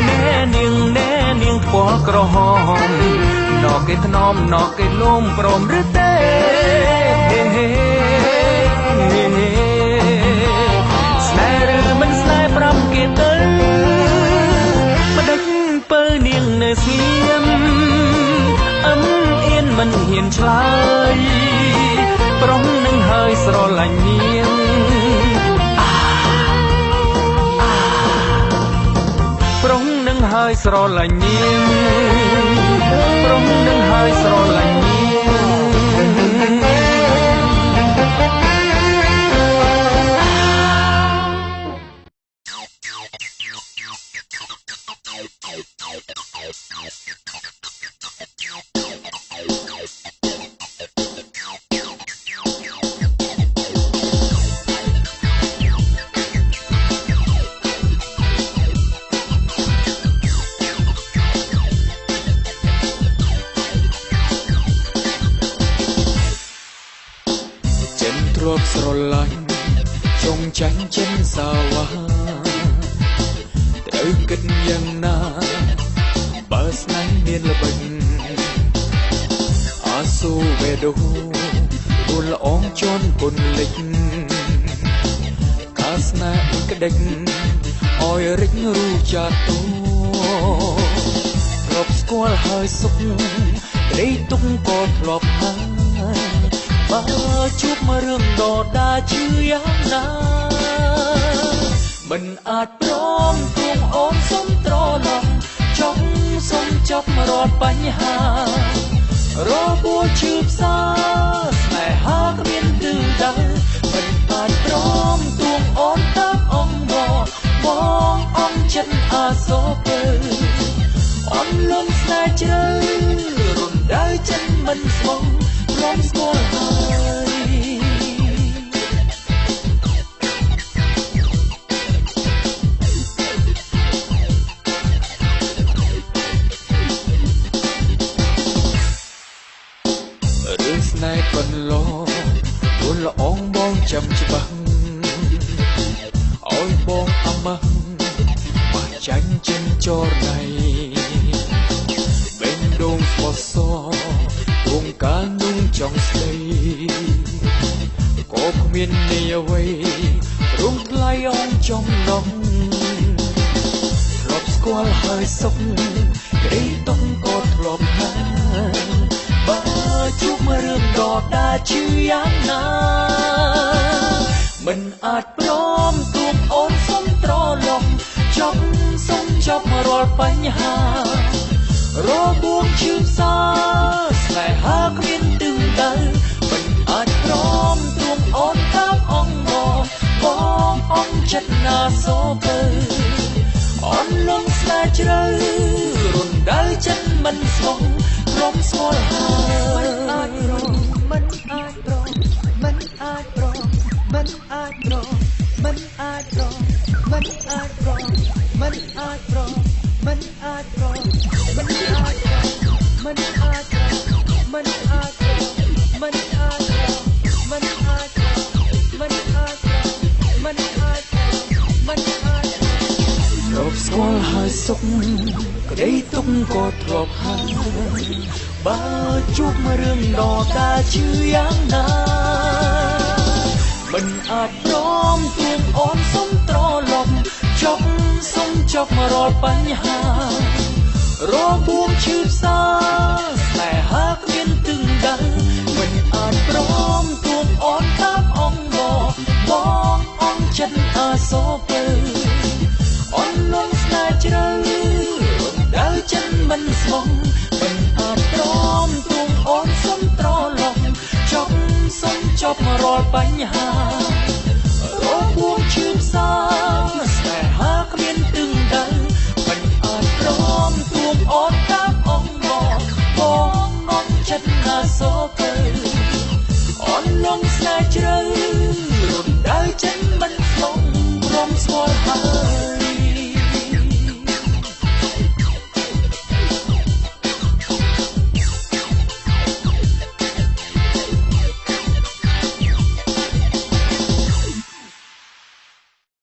ណែនាងថ្ពា ល់ក្រហមណកគេថ្នមណកគេលំព្រមឬទេស្នេហ៍ឬមិនស្នេហ៍ប្រាប់គេទៅម្ដេចពើនាងនៅស្ងៀមអឹមអៀនមិនហ៊ានឆ្លើយប្រុងនឹងហើយស្រឡាញ់នាងប្រុងនឹងហើយស្រឡាញ់នាងប្រុងនឹងហើយស្រឡាញ់នាងទ្រពស្រឡាញ់ចងចាញ់ចិនសាវ៉ាត្រូវគិតយ៉ាងណាបើស្នេហ៍មានល្បិចអាសូវេដូគូលអងជន់គុណលិចការស្នេហ៍ក្ដិចអោយរិចរូចាតូធ្លាប់ស្គាល់ហើយសុខក្ដីទុកក៏ធ្លាប់ហើយបើជួបមករឿងដដាជឿយ៉ាងណាមិនអាចព្រមទួងអូនសុំត្រឡប់ចង់សុំចាប់រាល់បញ្ហារបួសឈឺផ្សាស្នេហាគ្មានទិសដៅមិនអាចព្រមទួងអូនតាមអង្គបងអង្គចិត្តអាសូពើអន់លំស្នេហ៍ជ្រៅរំដៅចិត្តមិនស្មងព្រមស្គាល់ហើយរឿងស្នេហ៍កន្លងទូលអងបងចាំច្បាស់ឲ្យបងអមះមកចាញ់ចិនចរណៃបេងដូងស្បសវងកាលนุ่งចង់ស្ដីក៏គ្មានន័យអ្វីរំថ្លៃអងចំឡងធ្លាប់ស្គាល់ហើយសុខក្ដីទុកក៏ធ្លាប់ហើយបើជួបមករឿងដដាជឿយ៉ាងណាមិនអាចព្រមទួងអូនសុំត្រឡប់ចង់សុំចាប់រាល់បញ្ហារបួសឈឺផ្សាស្នេហាគ្មានទិសដៅមិនអាចព្រមទួងអូនតាមអង្គបងអង្គចិត្តណាសូពើអន់លងស្នេហ៍ជ្រៅរំដៅចិត្តមិនស្មងព្រមស្គាល់ហើយមិនអាចព្រមមិនអាចព្រមមិនអាចព្រមមិនអាចព្រមមិនអាចព្រមមិនអាចព្រមមិនអាចព្រមមិនអាចព្រមមិនអាចព្រមមិនអាចព្រមមិនអាចព្រមមិនអាចព្រមមិនអាចព្រមមិនអាចព្រមមិនអាចរកស្គាល់ហើយសុខក្ដីទុកក៏ធ្លាប់ហើយបើជួបមករឿងដដាជឿយ៉ាងណាមិនអាចព្រមទួងអូនសុំត្រឡប់ចង់សុំចាប់រាល់បញ្ហារបួសឈឺផ្សាស្នេហាគ្មានទិសដៅមិនអាចព្រមទួងអូនតាមអង្គបងអង្គចិត្តអាសូពើអន់លងស្នេហ៍ជ្រៅរំដៅចិត្តមិនស្មងមិនអាចព្រមទួងអូនសុំត្រឡប់ចង់សុំចាប់រាល់បញ្ហារបួសឈឺផ្សាស្នេហាគ្មានទិសដៅមិនអាចព្រមទួងអូនតាមអង្គបងអង្គចិត្តណាសូពើអន់លងស្នេហ៍ជ្រៅរំដៅចិត្តមិនស្មងព្រមស្គាល់ហើយ